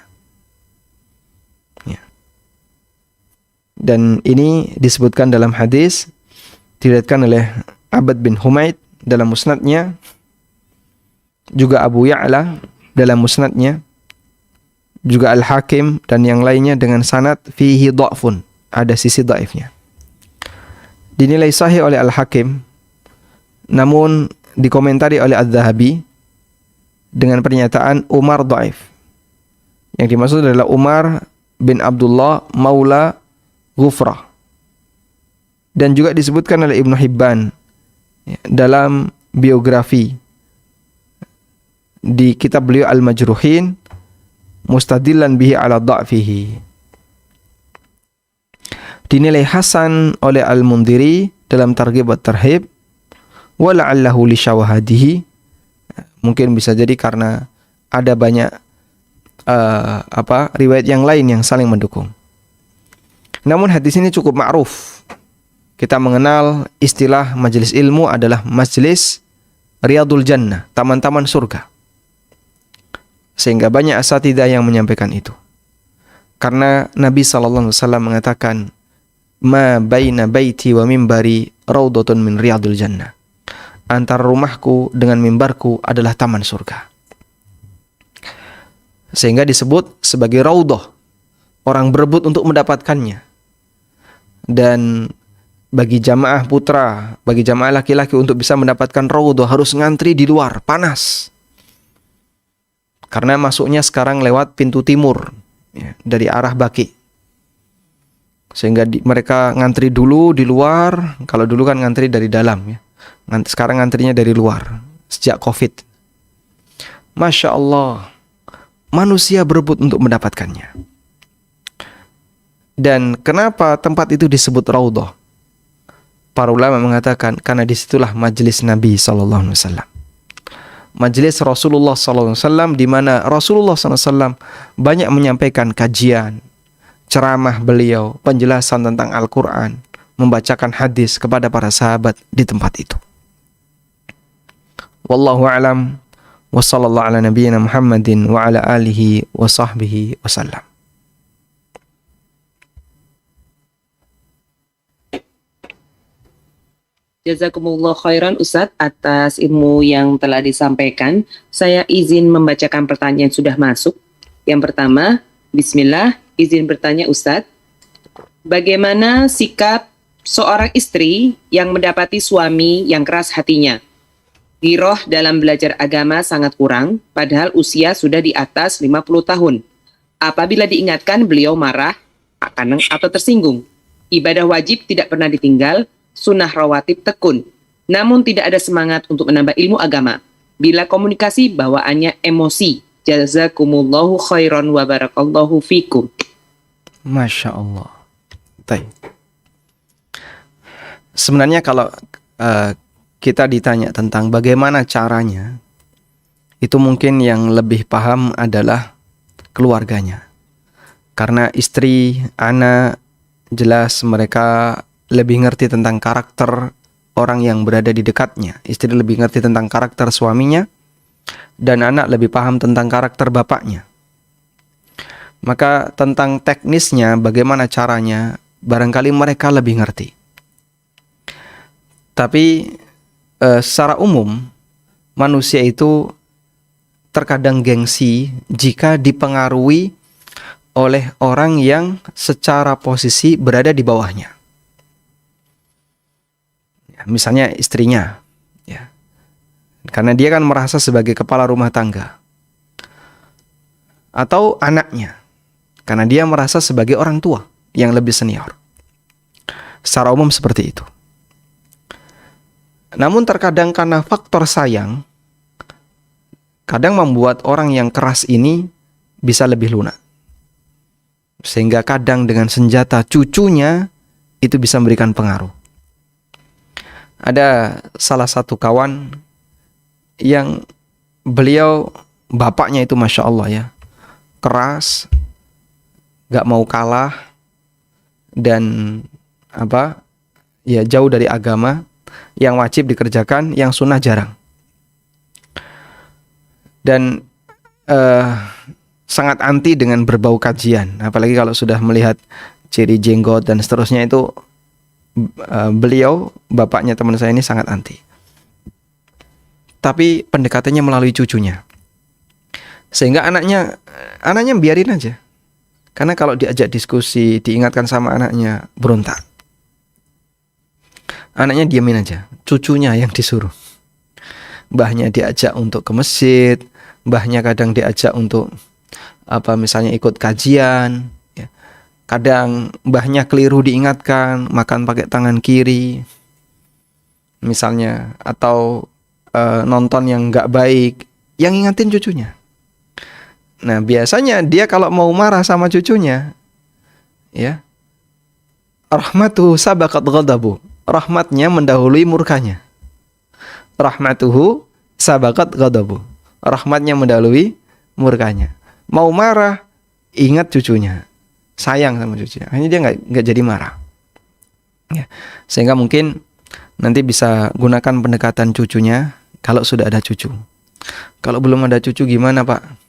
Ya. Dan ini disebutkan dalam hadis, diriwayatkan oleh Abad bin Humaid dalam musnadnya, juga Abu Ya'la dalam musnadnya, juga Al-Hakim dan yang lainnya dengan sanad fihi dha'fun, ada sisi dhaifnya. Dinilai sahih oleh Al-Hakim, namun dikomentari oleh Adz-Dzahabi dengan pernyataan Umar dhaif. Yang dimaksud adalah Umar bin Abdullah Maula Ghufrah. Dan juga disebutkan oleh Ibnu Hibban dalam biografi di kitab beliau Al-Majruhin, mustadillan bihi ala dha'fihi. Dinilai hasan oleh Al-Mundhiri dalam Targhib wa Tarhib, wa la'allahu li syawahadihi, mungkin bisa jadi karena ada banyak riwayat yang lain yang saling mendukung. Namun hadis ini cukup ma'ruf. Kita mengenal istilah majelis ilmu adalah majelis Riyadul Jannah, taman-taman surga. Sehingga banyak asatidzah yang menyampaikan itu. Karena Nabi sallallahu alaihi wasallam mengatakan, "Ma baina baiti wa mimbari raudhatun min riyadil jannah." Antara rumahku dengan mimbarku adalah taman surga. Sehingga disebut sebagai raudhah. Orang berebut untuk mendapatkannya. Dan bagi jamaah putra, bagi jamaah laki-laki untuk bisa mendapatkan raudhah harus ngantri di luar, panas. Karena masuknya sekarang lewat pintu timur, ya, dari arah Baqi. Sehingga mereka ngantri dulu di luar. Kalau dulu kan ngantri dari dalam, ya. Sekarang ngantrinya dari luar sejak Covid. Masya Allah, manusia berebut untuk mendapatkannya. Dan kenapa tempat itu disebut raudhah? Para ulama mengatakan karena disitulah majelis Nabi SAW, majelis Rasulullah SAW, di mana Rasulullah SAW banyak menyampaikan kajian, ceramah beliau, penjelasan tentang Al-Quran, membacakan hadis kepada para sahabat di tempat itu. Wallahu a'lam, wa sallallahu ala nabiyyina Muhammadin wa ala alihi wa sahbihi wasallam. Jazakumullah khairan Ustadz atas ilmu yang telah disampaikan. Saya izin membacakan pertanyaan yang sudah masuk. Yang pertama, bismillah, izin bertanya Ustadz. Bagaimana sikap seorang istri yang mendapati suami yang keras hatinya? Giroh dalam belajar agama sangat kurang, padahal usia sudah di atas 50 tahun. Apabila diingatkan, beliau marah atau tersinggung. Ibadah wajib tidak pernah ditinggal, sunnah rawatib tekun. Namun tidak ada semangat untuk menambah ilmu agama. Bila komunikasi, bawaannya emosi. Jazakumullahu khairan wa barakallahu fikum. Masya Allah. Baik. Sebenarnya kalau kita ditanya tentang bagaimana caranya, itu mungkin yang lebih paham adalah keluarganya. Karena istri, anak, jelas mereka lebih ngerti tentang karakter orang yang berada di dekatnya. Istri lebih ngerti tentang karakter suaminya, dan anak lebih paham tentang karakter bapaknya. Maka tentang teknisnya, bagaimana caranya, barangkali mereka lebih ngerti. Tapi secara umum, manusia itu terkadang gengsi jika dipengaruhi oleh orang yang secara posisi berada di bawahnya. Misalnya istrinya, ya, karena dia kan merasa sebagai kepala rumah tangga. Atau anaknya, karena dia merasa sebagai orang tua yang lebih senior. Secara umum seperti itu. Namun terkadang karena faktor sayang, kadang membuat orang yang keras ini bisa lebih lunak. Sehingga kadang dengan senjata cucunya itu bisa memberikan pengaruh. Ada salah satu kawan yang beliau bapaknya itu Masya Allah ya, keras, gak mau kalah, dan jauh dari agama. Yang wajib dikerjakan, yang sunnah jarang. Dan sangat anti dengan berbau kajian, apalagi kalau sudah melihat ciri jenggot dan seterusnya. Itu beliau, bapaknya teman saya ini, sangat anti. Tapi pendekatannya melalui cucunya, sehingga anaknya biarin aja. Karena kalau diajak diskusi, diingatkan sama anaknya, berontak. Anaknya diamin aja, cucunya yang disuruh. Mbahnya diajak untuk ke masjid, mbahnya kadang diajak untuk misalnya ikut kajian, ya. Kadang mbahnya keliru diingatkan, makan pakai tangan kiri misalnya, atau nonton yang nggak baik, yang ingatin cucunya. Nah, biasanya dia kalau mau marah sama cucunya, ya, rahmatuhu sabaqat ghadabu, rahmatnya mendahului murkanya. Rahmatuhu sabaqat ghadabu, rahmatnya mendahului murkanya. Mau marah, ingat cucunya, sayang sama cucunya, hanya dia nggak jadi marah, ya. Sehingga mungkin nanti bisa gunakan pendekatan cucunya kalau sudah ada cucu. Kalau belum ada cucu gimana, Pak?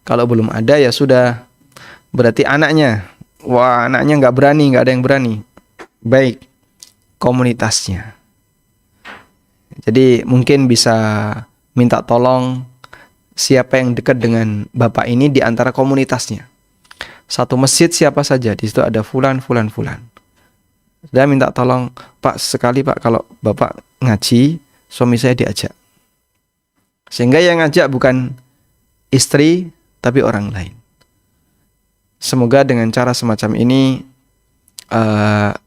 Kalau belum ada ya sudah, berarti anaknya nggak berani, nggak ada yang berani. Baik, komunitasnya. Jadi mungkin bisa minta tolong siapa yang dekat dengan bapak ini di antara komunitasnya. Satu masjid siapa saja, di situ ada fulan. Dan minta tolong, Pak, sekali Pak, kalau bapak ngaji, suami saya diajak. Sehingga yang ngajak bukan istri, tapi orang lain. Semoga dengan cara semacam ini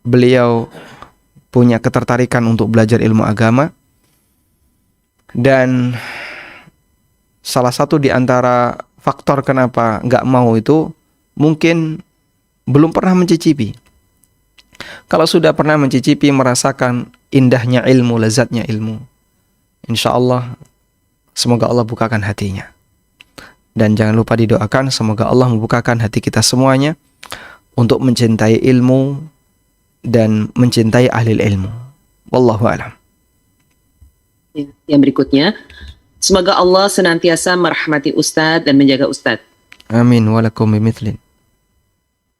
beliau punya ketertarikan untuk belajar ilmu agama. Dan salah satu di antara faktor kenapa nggak mau itu mungkin belum pernah mencicipi. Kalau sudah pernah mencicipi, merasakan indahnya ilmu, lezatnya ilmu, insya Allah semoga Allah bukakan hatinya. Dan jangan lupa didoakan semoga Allah membukakan hati kita semuanya untuk mencintai ilmu dan mencintai ahli ilmu. Wallahu a'lam. Yang berikutnya, semoga Allah senantiasa merahmati Ustadz dan menjaga Ustadz. Amin walakum bimithlin.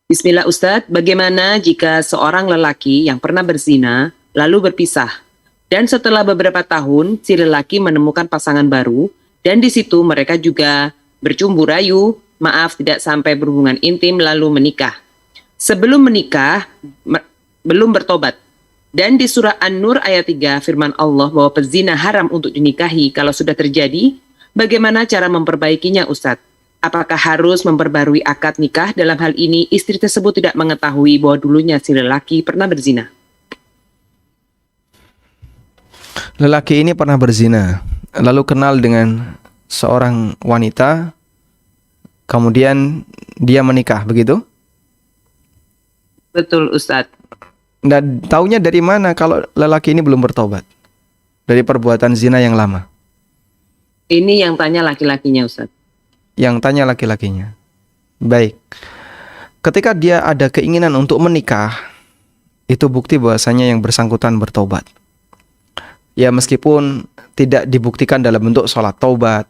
Bismillah Ustadz, bagaimana jika seorang lelaki yang pernah berzina lalu berpisah, dan setelah beberapa tahun si lelaki menemukan pasangan baru, dan di situ mereka juga bercumbu rayu, tidak sampai berhubungan intim lalu menikah. Sebelum menikah belum bertobat. Dan di surah An-Nur ayat 3 firman Allah bahwa pezina haram untuk dinikahi kalau sudah terjadi. Bagaimana cara memperbaikinya Ustadz? Apakah harus memperbarui akad nikah? Dalam hal ini istri tersebut tidak mengetahui bahwa dulunya si lelaki pernah berzina. Lelaki ini pernah berzina, lalu kenal dengan seorang wanita, kemudian dia menikah, begitu? Betul Ustadz. Dan taunya dari mana kalau lelaki ini belum bertobat dari perbuatan zina yang lama? Ini yang tanya laki-lakinya Ustadz. Yang tanya laki-lakinya. Baik. Ketika dia ada keinginan untuk menikah, itu bukti bahwasanya yang bersangkutan bertobat. Ya, meskipun tidak dibuktikan dalam bentuk sholat taubat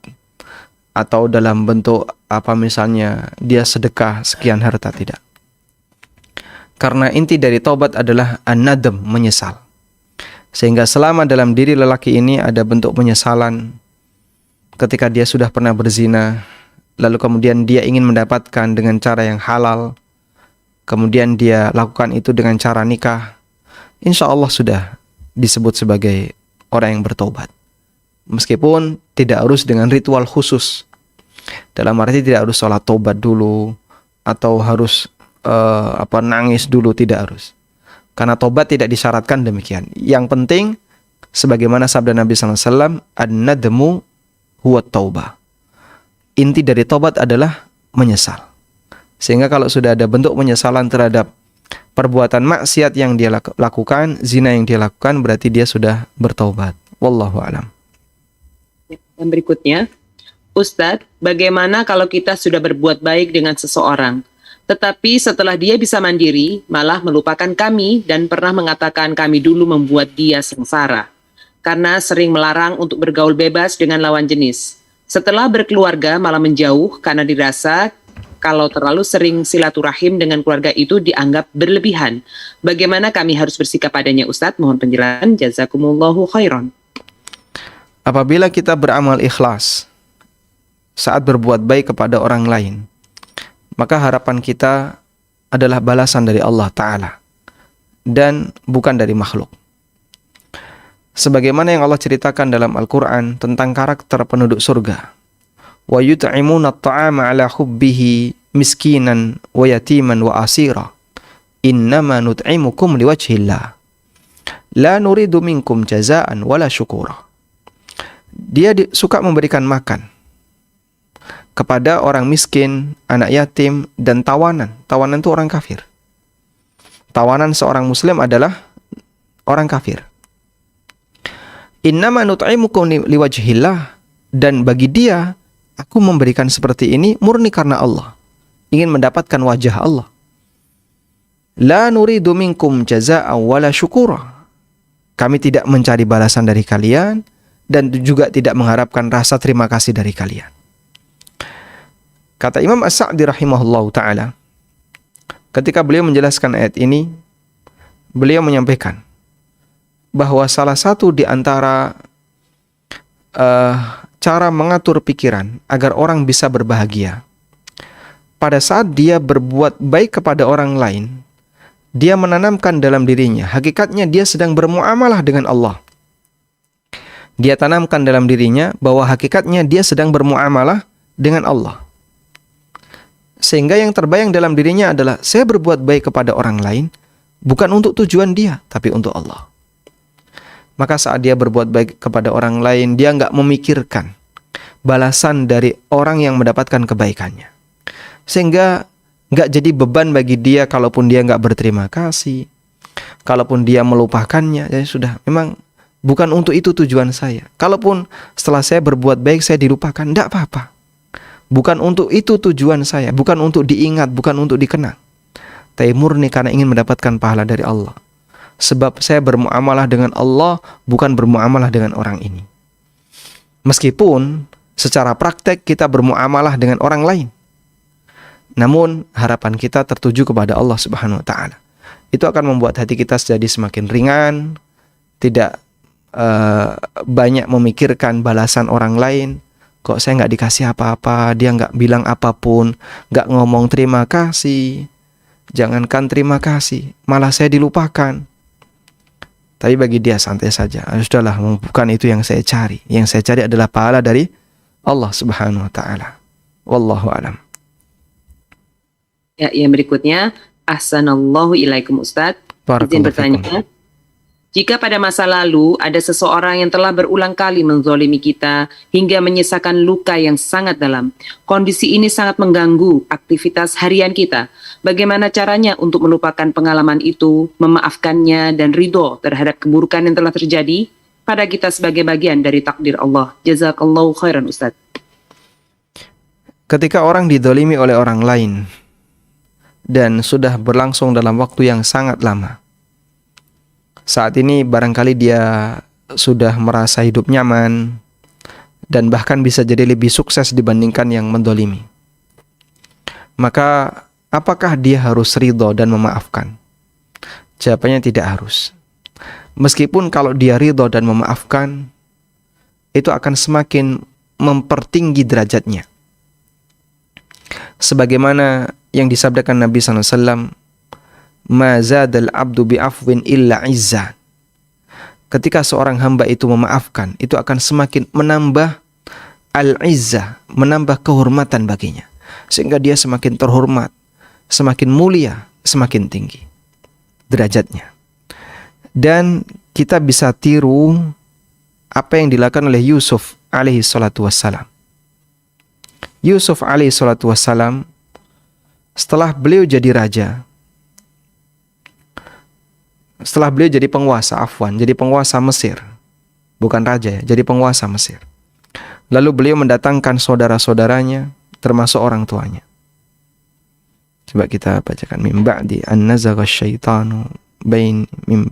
atau dalam bentuk misalnya dia sedekah sekian harta, tidak. Karena inti dari taubat adalah an-nadam, menyesal. Sehingga selama dalam diri lelaki ini ada bentuk penyesalan ketika dia sudah pernah berzina, lalu kemudian dia ingin mendapatkan dengan cara yang halal, kemudian dia lakukan itu dengan cara nikah, insya Allah sudah disebut sebagai orang yang bertobat. Meskipun tidak harus dengan ritual khusus, dalam arti tidak harus sholat taubat dulu atau harus nangis dulu, tidak harus. Karena tobat tidak disyaratkan demikian. Yang penting sebagaimana sabda Nabi SAW, an-nadmu huwa taubah. Inti dari tobat adalah menyesal. Sehingga kalau sudah ada bentuk penyesalan terhadap perbuatan maksiat yang dia lakukan, zina yang dia lakukan, berarti dia sudah bertaubat. Wallahu a'lam. Yang berikutnya, Ustadz, bagaimana kalau kita sudah berbuat baik dengan seseorang, tetapi setelah dia bisa mandiri, malah melupakan kami dan pernah mengatakan kami dulu membuat dia sengsara, karena sering melarang untuk bergaul bebas dengan lawan jenis. Setelah berkeluarga malah menjauh karena dirasa kalau terlalu sering silaturahim dengan keluarga itu dianggap berlebihan. Bagaimana kami harus bersikap padanya, Ustadz? Mohon penjelasan. Jazakumullahu khairan. Apabila kita beramal ikhlas saat berbuat baik kepada orang lain, maka harapan kita adalah balasan dari Allah Ta'ala dan bukan dari makhluk. Sebagaimana yang Allah ceritakan dalam Al-Quran tentang karakter penduduk surga. Wa yut'imuna at-ta'ama ala hubbihi miskinan wa yatiman wa asira. Innama nut'imukum liwajhillah. La nuridu minkum jazaan wala syukura. Dia suka memberikan makan kepada orang miskin, anak yatim, dan tawanan. Tawanan itu orang kafir. Tawanan seorang muslim adalah orang kafir. Innama nut'imukum liwajhillah. Dan bagi dia, aku memberikan seperti ini murni karena Allah. Ingin mendapatkan wajah Allah. La nuridu minkum jazaa'a wala syukura. Kami tidak mencari balasan dari kalian dan juga tidak mengharapkan rasa terima kasih dari kalian. Kata Imam As-Sa'di rahimahullahu ta'ala, ketika beliau menjelaskan ayat ini, beliau menyampaikan bahwa salah satu di antara cara mengatur pikiran agar orang bisa berbahagia, pada saat dia berbuat baik kepada orang lain, dia menanamkan dalam dirinya, hakikatnya dia sedang bermuamalah dengan Allah. Dia tanamkan dalam dirinya bahwa hakikatnya dia sedang bermuamalah dengan Allah. Sehingga yang terbayang dalam dirinya adalah, saya berbuat baik kepada orang lain, bukan untuk tujuan dia, tapi untuk Allah. Maka saat dia berbuat baik kepada orang lain, dia nggak memikirkan balasan dari orang yang mendapatkan kebaikannya. Sehingga nggak jadi beban bagi dia kalaupun dia nggak berterima kasih, kalaupun dia melupakannya, ya sudah, memang bukan untuk itu tujuan saya. Kalaupun setelah saya berbuat baik saya dilupakan, nggak apa-apa. Bukan untuk itu tujuan saya, bukan untuk diingat, bukan untuk dikenang. Tapi murni karena ingin mendapatkan pahala dari Allah. Sebab saya bermuamalah dengan Allah, bukan bermuamalah dengan orang ini. Meskipun secara praktek kita bermuamalah dengan orang lain, namun harapan kita tertuju kepada Allah Subhanahu wa Ta'ala. Itu akan membuat hati kita jadi semakin ringan, tidak banyak memikirkan balasan orang lain. Kok saya nggak dikasih apa-apa, dia nggak bilang apapun, nggak ngomong terima kasih, jangankan terima kasih, malah saya dilupakan. Tapi bagi dia santai saja, sudahlah, bukan itu yang saya cari. Yang saya cari adalah pahala dari Allah Subhanahu wa Ta'ala. Wallahu a'lam. Ya, yang berikutnya, ahsanallahu ilaikum Ustadz. Izin bertanya, jika pada masa lalu ada seseorang yang telah berulang kali menzolimi kita hingga menyisakan luka yang sangat dalam, kondisi ini sangat mengganggu aktivitas harian kita. Bagaimana caranya untuk melupakan pengalaman itu, memaafkannya, dan ridho terhadap keburukan yang telah terjadi pada kita sebagai bagian dari takdir Allah? Jazakallahu khairan Ustaz. Ketika orang didolimi oleh orang lain dan sudah berlangsung dalam waktu yang sangat lama, saat ini barangkali dia sudah merasa hidup nyaman dan bahkan bisa jadi lebih sukses dibandingkan yang mendolimi. Maka apakah dia harus ridho dan memaafkan? Jawabannya tidak harus. Meskipun kalau dia ridho dan memaafkan, itu akan semakin mempertinggi derajatnya. Sebagaimana yang disabdakan Nabi SAW, ma zadal abdu bi'afwin illa izzah. Ketika seorang hamba itu memaafkan, itu akan semakin menambah al-izzah, menambah kehormatan baginya, sehingga dia semakin terhormat, semakin mulia, semakin tinggi derajatnya. Dan kita bisa tiru apa yang dilakukan oleh Yusuf alaihi salatu wassalam. Yusuf alaihi salatu wassalam, setelah beliau jadi raja, setelah beliau jadi penguasa, jadi penguasa Mesir, bukan raja ya, jadi penguasa Mesir. Lalu beliau mendatangkan saudara-saudaranya, termasuk orang tuanya. Coba kita bacakan, min ba'di an nazagha syaitanu bain mim.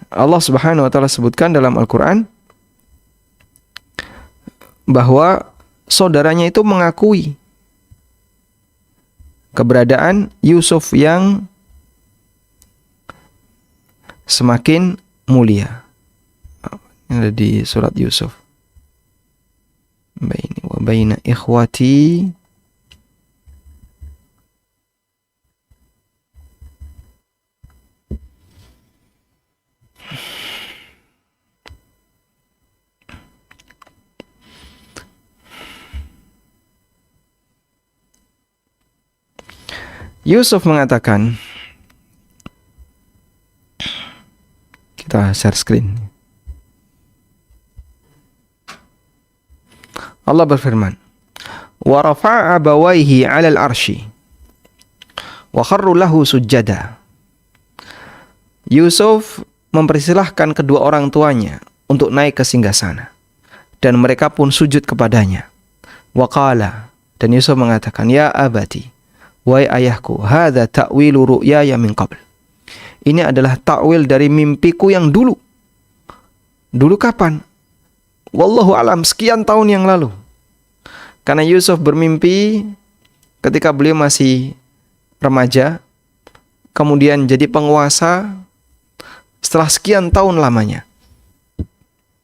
Allah Subhanahu wa taala sebutkan dalam Al-Qur'an bahwa saudaranya itu mengakui keberadaan Yusuf yang semakin mulia. Ini ada di surat Yusuf. Baini wa baina ikhwati Yusuf mengatakan, kita share screen. Allah berfirman, wa rafa'a abawaihi 'alal arsy wa kharru lahu sujada. Yusuf mempersilahkan kedua orang tuanya untuk naik ke singgasana, dan mereka pun sujud kepadanya. Wa qala, dan Yusuf mengatakan, ya abati, wahai ayahku, hadza ta'wilu ru'yaya min qabl. Ini adalah takwil dari mimpiku yang dulu. Dulu kapan? Wallahu alam, sekian tahun yang lalu. Karena Yusuf bermimpi ketika beliau masih remaja, kemudian jadi penguasa setelah sekian tahun lamanya.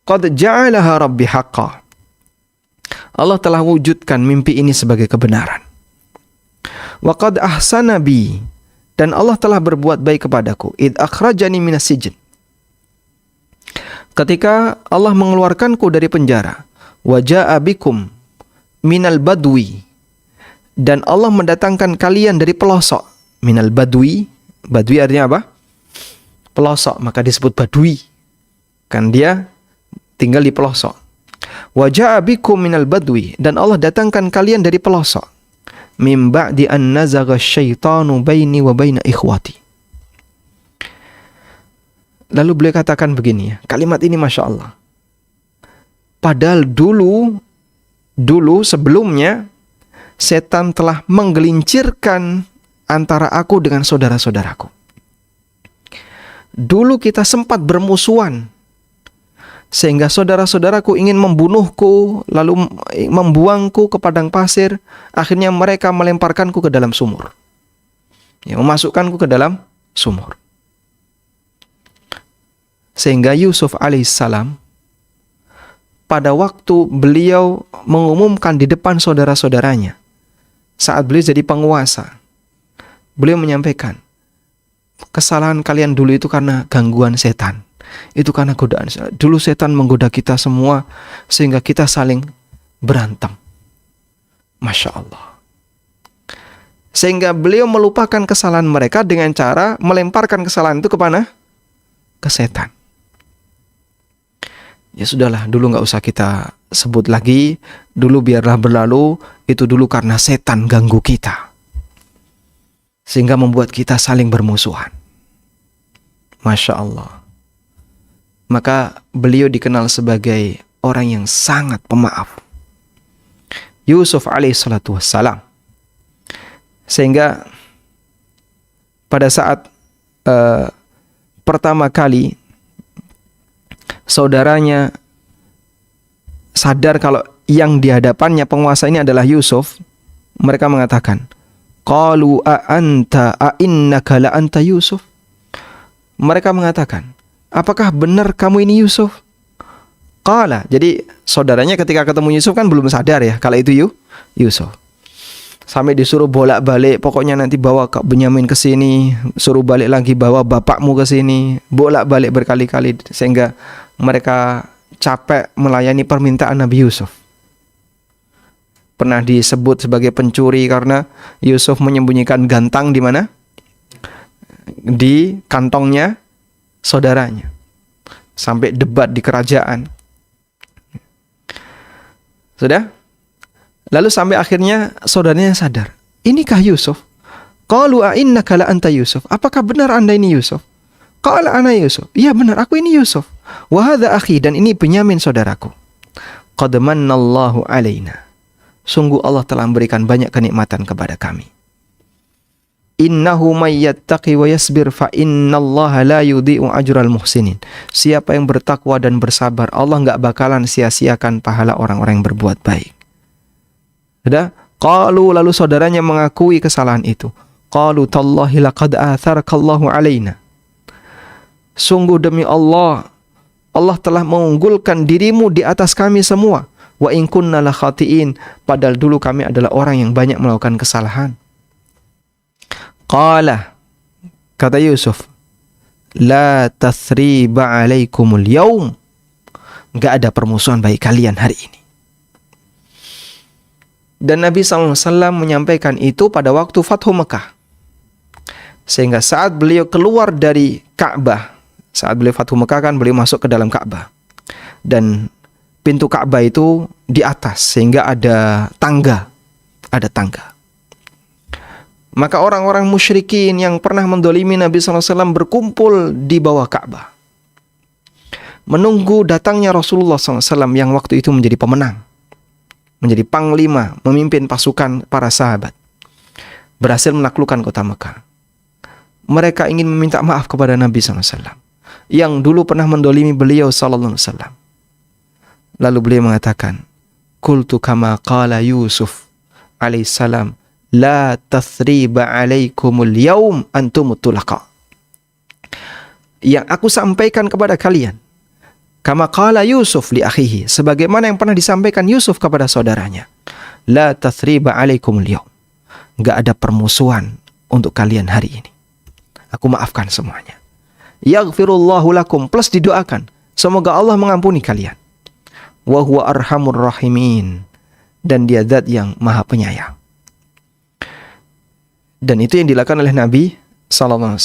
Qad ja'alaha rabbi haqqa. Allah telah wujudkan mimpi ini sebagai kebenaran. Wa qad ahsana bi, dan Allah telah berbuat baik kepadaku, id akhrajani minas sijn, ketika Allah mengeluarkanku dari penjara, wa jaa bikum minal badwi, dan Allah mendatangkan kalian dari pelosok. Minal badwi, badwi artinya apa? Pelosok, maka disebut badwi, kan dia tinggal di pelosok. Wa jaa bikum minal badwi, dan Allah datangkan kalian dari pelosok. Min ba'di an nazagha syaitanu baini wa baina ikhwati. Lalu beliau katakan begini ya, kalimat ini Masya Allah. Padahal dulu sebelumnya setan telah menggelincirkan antara aku dengan saudara-saudaraku. Dulu kita sempat bermusuhan, sehingga saudara-saudaraku ingin membunuhku, lalu membuangku ke padang pasir. Akhirnya mereka melemparkanku ke dalam sumur, ya, memasukkanku ke dalam sumur. Sehingga Yusuf alaihissalam, pada waktu beliau mengumumkan di depan saudara-saudaranya, saat beliau jadi penguasa, beliau menyampaikan, kesalahan kalian dulu itu karena gangguan setan. Itu karena godaan. Dulu setan menggoda kita semua sehingga kita saling berantem. Masya Allah. Sehingga beliau melupakan kesalahan mereka dengan cara melemparkan kesalahan itu kemana? Ke setan. Ya sudahlah, dulu gak usah kita sebut lagi. Dulu biarlah berlalu. Itu dulu karena setan ganggu kita, sehingga membuat kita saling bermusuhan. Masya Allah. Maka beliau dikenal sebagai orang yang sangat pemaaf, Yusuf alaihissalatu wassalam. Sehingga pada saat pertama kali saudaranya sadar kalau yang di hadapannya penguasa ini adalah Yusuf, mereka mengatakan, qalu a innaka la anta Yusuf. Mereka mengatakan, apakah benar kamu ini Yusuf? Qala, jadi saudaranya ketika ketemu Yusuf kan belum sadar ya kalau itu Yusuf. Sampai disuruh bolak-balik, pokoknya nanti bawa Kak Benyamin ke sini, suruh balik lagi bawa bapakmu ke sini, bolak-balik berkali-kali sehingga mereka capek melayani permintaan Nabi Yusuf. Pernah disebut sebagai pencuri karena Yusuf menyembunyikan gantang di mana? Di kantongnya saudaranya. sampai debat di kerajaan. Sudah? Lalu sampai akhirnya saudaranya sadar, inikah Yusuf? Qalu a'innaka la anta Yusuf? Apakah benar Anda ini Yusuf? Qala ana Yusuf. Iya benar, aku ini Yusuf. Wa hadza akhi, dan ini Benyamin saudaraku. Qad mannallahu alaina. Sungguh Allah telah memberikan banyak kenikmatan kepada kami. Innahu may yattaqi wa yasbir fa innallaha la yudhi'u ajral muhsinin. Siapa yang bertakwa dan bersabar, Allah enggak bakalan sia-siakan pahala orang-orang yang berbuat baik. Sudah? Qalu, lalu saudaranya mengakui kesalahan itu. Qalu tallahi laqad atharakallahu alaina. Sungguh demi Allah, Allah telah mengunggulkan dirimu di atas kami semua. Wa in kunna la khati'in, padahal dulu kami adalah orang yang banyak melakukan kesalahan. Qala, kata Yusuf, la tathriba alaikumul yaum. Enggak ada permusuhan bagi kalian hari ini. Dan Nabi SAW menyampaikan itu pada waktu Fathu Mekah. Sehingga saat beliau keluar dari Ka'bah, saat beliau Fathu Mekah kan beliau masuk ke dalam Ka'bah. Dan pintu Ka'bah itu di atas, sehingga ada tangga. Ada tangga. Maka orang-orang musyrikin yang pernah mendolimi Nabi SAW berkumpul di bawah Ka'bah, menunggu datangnya Rasulullah SAW yang waktu itu menjadi pemenang, menjadi panglima, memimpin pasukan para sahabat, berhasil menaklukkan kota Mekah. Mereka ingin meminta maaf kepada Nabi SAW yang dulu pernah mendolimi beliau SAW. Lalu beliau mengatakan, Qultu kama qala Yusuf alaihissalam, la tathriba alaikumul yaum antumut tulaqa. Yang aku sampaikan kepada kalian, kama qala Yusuf li akhihi, sebagaimana yang pernah disampaikan Yusuf kepada saudaranya. La tathriba alaikumul yaum. Enggak ada permusuhan untuk kalian hari ini. Aku maafkan semuanya. Yaghfirullahu lakum, plus didoakan, semoga Allah mengampuni kalian. Wa huwa arhamur rahimin, dan dia zat yang maha penyayang. Dan itu yang dilakukan oleh Nabi SAW.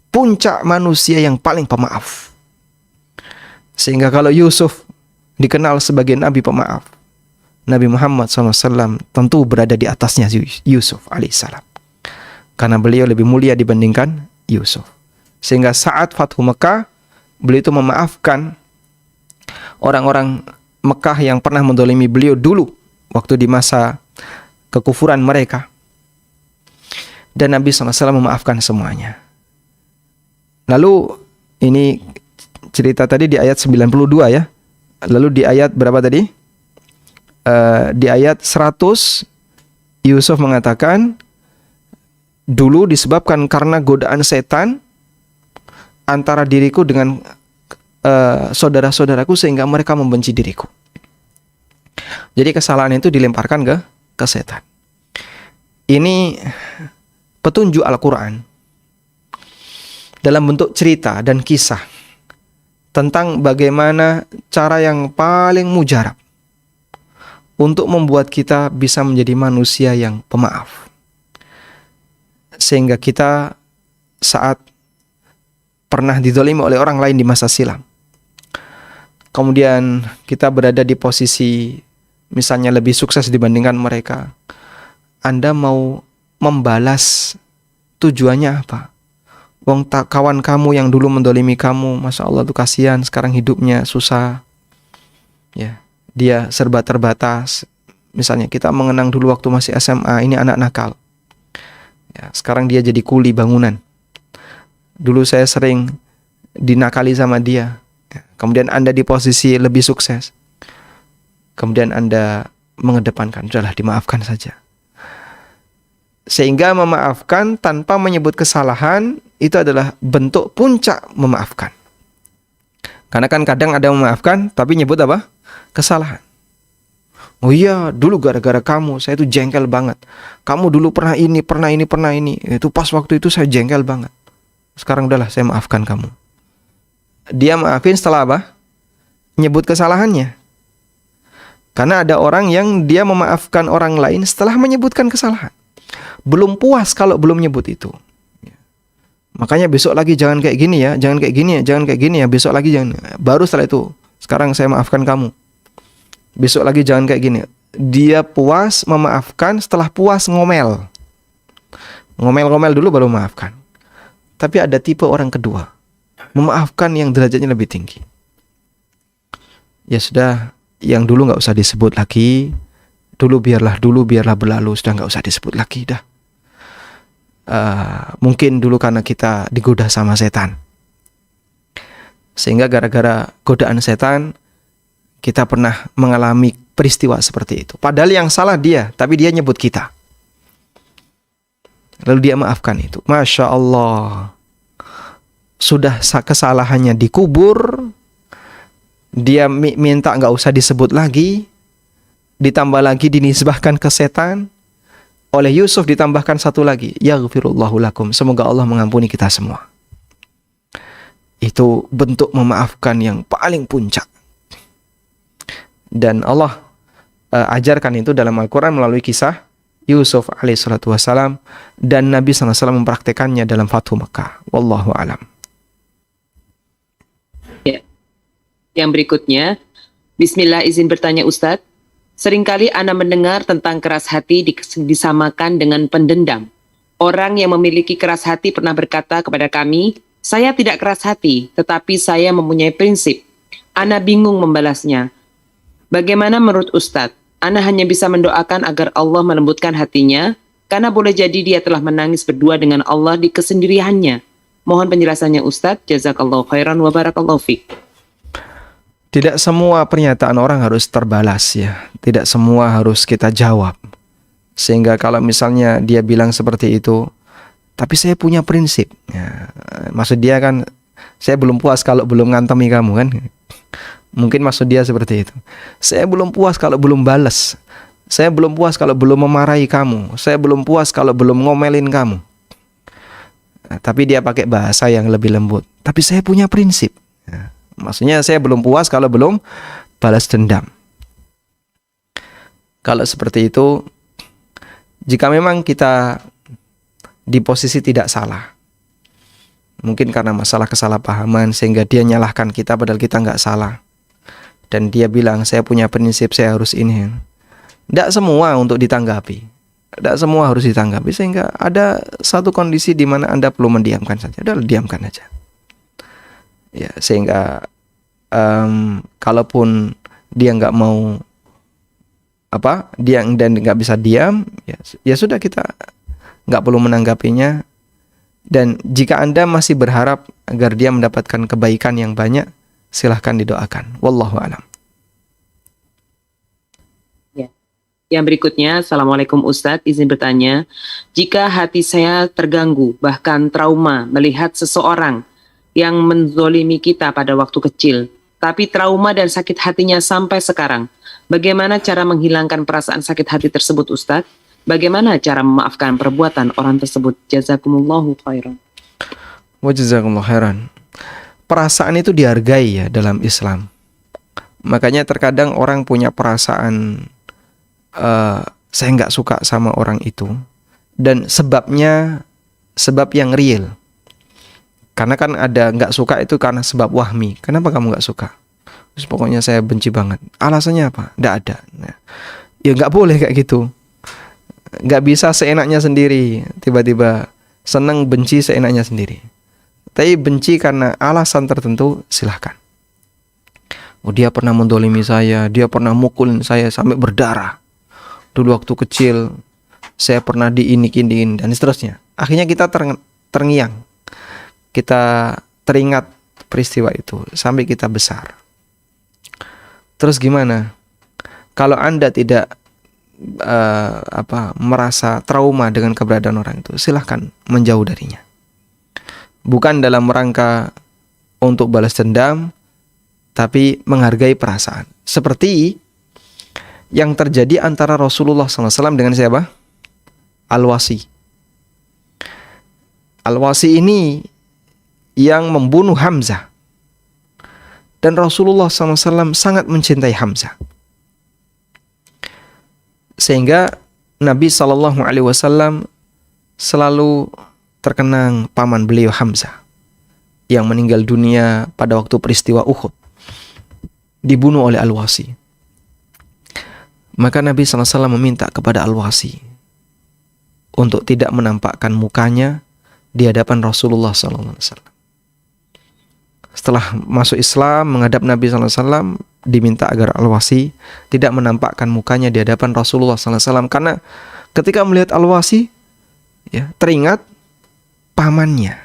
Puncak manusia yang paling pemaaf. Sehingga kalau Yusuf dikenal sebagai Nabi pemaaf, Nabi Muhammad SAW tentu berada di atasnya Yusuf alaihissalam. Karena beliau lebih mulia dibandingkan Yusuf. Sehingga saat Fathu Mekah, beliau itu memaafkan orang-orang Mekah yang pernah mendolimi beliau dulu, waktu di masa kekufuran mereka. Dan Nabi SAW memaafkan semuanya. Lalu ini cerita tadi di ayat 92 ya. Lalu di ayat berapa tadi? Di ayat 100 Yusuf mengatakan, dulu disebabkan karena godaan setan antara diriku dengan saudara-saudaraku sehingga mereka membenci diriku. Jadi kesalahan itu dilemparkan ke setan. Ini petunjuk Al-Quran dalam bentuk cerita dan kisah tentang bagaimana cara yang paling mujarab untuk membuat kita bisa menjadi manusia yang pemaaf. Sehingga kita saat pernah dizalimi oleh orang lain di masa silam, kemudian kita berada di posisi misalnya lebih sukses dibandingkan mereka, Anda mau membalas, tujuannya apa? Wong tak kawan kamu yang dulu mendolimi kamu, masya Allah tuh kasihan, sekarang hidupnya susah. Ya, dia serba terbatas. Misalnya kita mengenang dulu waktu masih SMA, ini anak nakal. Ya, sekarang dia jadi kuli bangunan. Dulu saya sering dinakali sama dia. Ya, kemudian Anda di posisi lebih sukses. Kemudian Anda mengedepankan, sudahlah dimaafkan saja. Sehingga memaafkan tanpa menyebut kesalahan itu adalah bentuk puncak memaafkan. Karena kan kadang ada memaafkan tapi nyebut apa? Kesalahan. Oh iya, dulu gara-gara kamu saya itu jengkel banget. Kamu dulu pernah ini. Itu pas waktu itu saya jengkel banget. Sekarang udahlah, saya maafkan kamu. Dia maafin setelah apa? Nyebut kesalahannya. Karena ada orang yang dia memaafkan orang lain setelah menyebutkan kesalahan. Belum puas kalau belum nyebut itu. Makanya besok lagi jangan kayak gini ya, jangan kayak gini ya, jangan kayak gini ya, besok lagi jangan. Baru setelah itu, sekarang saya maafkan kamu. Besok lagi jangan kayak gini. Dia puas memaafkan, setelah puas ngomel. Ngomel-ngomel dulu baru memaafkan. Tapi ada tipe orang kedua, memaafkan yang derajatnya lebih tinggi. Ya sudah, yang dulu nggak usah disebut lagi. Dulu biarlah berlalu, sudah nggak usah disebut lagi dah. Mungkin dulu karena kita digoda sama setan, sehingga gara-gara godaan setan kita pernah mengalami peristiwa seperti itu. Padahal yang salah dia, tapi dia nyebut kita. Lalu dia maafkan itu. Masya Allah, sudah kesalahannya dikubur, dia minta nggak usah disebut lagi, ditambah lagi dinisbahkan ke setan. Oleh Yusuf ditambahkan satu lagi, yaghfirullahu lakum, semoga Allah mengampuni kita semua. Itu bentuk memaafkan yang paling puncak. Dan Allah ajarkan itu dalam Al-Quran melalui kisah Yusuf alaihissalatu wassalam, dan Nabi SAW mempraktekannya dalam Fathu Makkah. Wallahu alam. Ya. Yang berikutnya, Bismillah, izin bertanya Ustadz. Seringkali Ana mendengar tentang keras hati disamakan dengan pendendam. Orang yang memiliki keras hati pernah berkata kepada kami, saya tidak keras hati, tetapi saya mempunyai prinsip. Ana bingung membalasnya. Bagaimana menurut Ustadz? Ana hanya bisa mendoakan agar Allah melembutkan hatinya, karena boleh jadi dia telah menangis berdua dengan Allah di kesendiriannya. Mohon penjelasannya Ustadz. Jazakallahu khairan wa barakallahu fiik. Tidak semua pernyataan orang harus terbalas ya. Tidak semua harus kita jawab. Sehingga kalau misalnya dia bilang seperti itu, tapi saya punya prinsip. Ya, maksud dia kan, saya belum puas kalau belum ngantemi kamu kan. Mungkin maksud dia seperti itu. Saya belum puas kalau belum balas. Saya belum puas kalau belum memarahi kamu. Saya belum puas kalau belum ngomelin kamu. Nah, tapi dia pakai bahasa yang lebih lembut. Tapi saya punya prinsip. Ya. Maksudnya saya belum puas kalau belum balas dendam. Kalau seperti itu, jika memang kita di posisi tidak salah, mungkin karena masalah kesalahpahaman sehingga dia nyalahkan kita padahal kita nggak salah, dan dia bilang saya punya prinsip, saya harus ini. Tidak semua untuk ditanggapi, tidak semua harus ditanggapi, sehingga ada satu kondisi di mana Anda perlu mendiamkan saja. Udah, diamkan aja. Ya, sehingga kalaupun dia nggak mau dia dan nggak bisa diam, ya sudah, kita nggak perlu menanggapinya. Dan jika Anda masih berharap agar dia mendapatkan kebaikan yang banyak, silahkan didoakan. Wallahu a'lam. Ya. Yang berikutnya, Assalamualaikum Ustadz, izin bertanya, jika hati saya terganggu bahkan trauma melihat seseorang yang menzolimi kita pada waktu kecil, tapi trauma dan sakit hatinya sampai sekarang, bagaimana cara menghilangkan perasaan sakit hati tersebut Ustadz? Bagaimana cara memaafkan perbuatan orang tersebut? Jazakumullahu khairan. Wa jazakumullahu khairan. Perasaan itu dihargai ya dalam Islam. Makanya terkadang orang punya perasaan saya nggak suka sama orang itu, dan sebabnya sebab yang real. Karena kan ada nggak suka itu karena sebab wahmi. Kenapa kamu nggak suka? Terus pokoknya saya benci banget. Alasannya apa? Nggak ada. Nah, ya nggak boleh kayak gitu. Nggak bisa seenaknya sendiri. Tiba-tiba senang benci seenaknya sendiri. Tapi benci karena alasan tertentu, silahkan. Oh, dia pernah mendolimi saya, dia pernah mukulin saya sampai berdarah. Dulu waktu kecil saya pernah diinik-inikin dan seterusnya. Akhirnya kita terngiang. Kita teringat peristiwa itu sampai kita besar. Terus gimana? Kalau Anda tidak merasa trauma dengan keberadaan orang itu, silahkan menjauh darinya. Bukan dalam rangka untuk balas dendam, tapi menghargai perasaan. Seperti yang terjadi antara Rasulullah SAW dengan siapa? Al-Wasi. Al-Wasi ini yang membunuh Hamzah. Dan Rasulullah SAW sangat mencintai Hamzah. Sehingga Nabi SAW selalu terkenang paman beliau Hamzah yang meninggal dunia pada waktu peristiwa Uhud, dibunuh oleh Al-Wasi. Maka Nabi SAW meminta kepada Al-Wasi untuk tidak menampakkan mukanya di hadapan Rasulullah SAW. Setelah masuk Islam, menghadap Nabi SAW, diminta agar Al-Wasi tidak menampakkan mukanya di hadapan Rasulullah SAW, karena ketika melihat Al-Wasi, ya, teringat pamannya,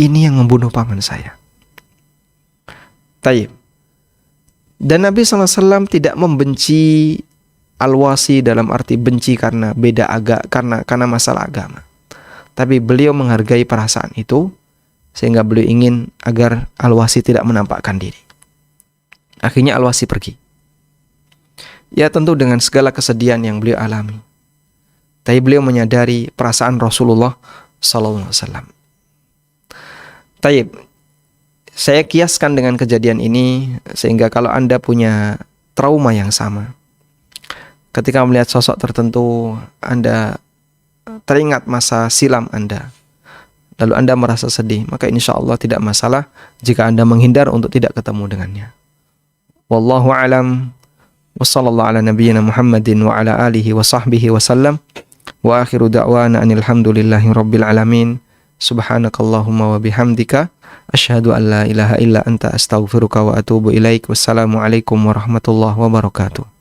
ini yang membunuh paman saya. Taib. Dan Nabi SAW tidak membenci Al-Wasi dalam arti benci karena beda karena masalah agama. Tapi beliau menghargai perasaan itu, sehingga beliau ingin agar Al-Wasi tidak menampakkan diri. Akhirnya Al-Wasi pergi. Ya, tentu dengan segala kesedihan yang beliau alami. Tapi beliau menyadari perasaan Rasulullah SAW. Taib. Saya kiaskan dengan kejadian ini, sehingga kalau Anda punya trauma yang sama, ketika melihat sosok tertentu, Anda teringat masa silam Anda, lalu Anda merasa sedih, maka insya Allah tidak masalah jika Anda menghindar untuk tidak ketemu dengannya. Wallahu a'lam. Wa sallallahu ala nabiyyina Muhammadin wa ala alihi wa sahbihi wa sallam. Wa akhiru da'wana anil hamdulillahi rabbil alamin. Subhanakallahumma wa bihamdika asyhadu an la ilaha illa anta astaghfiruka wa atubu ilaik. Wassalamu alaikum warahmatullahi wabarakatuh.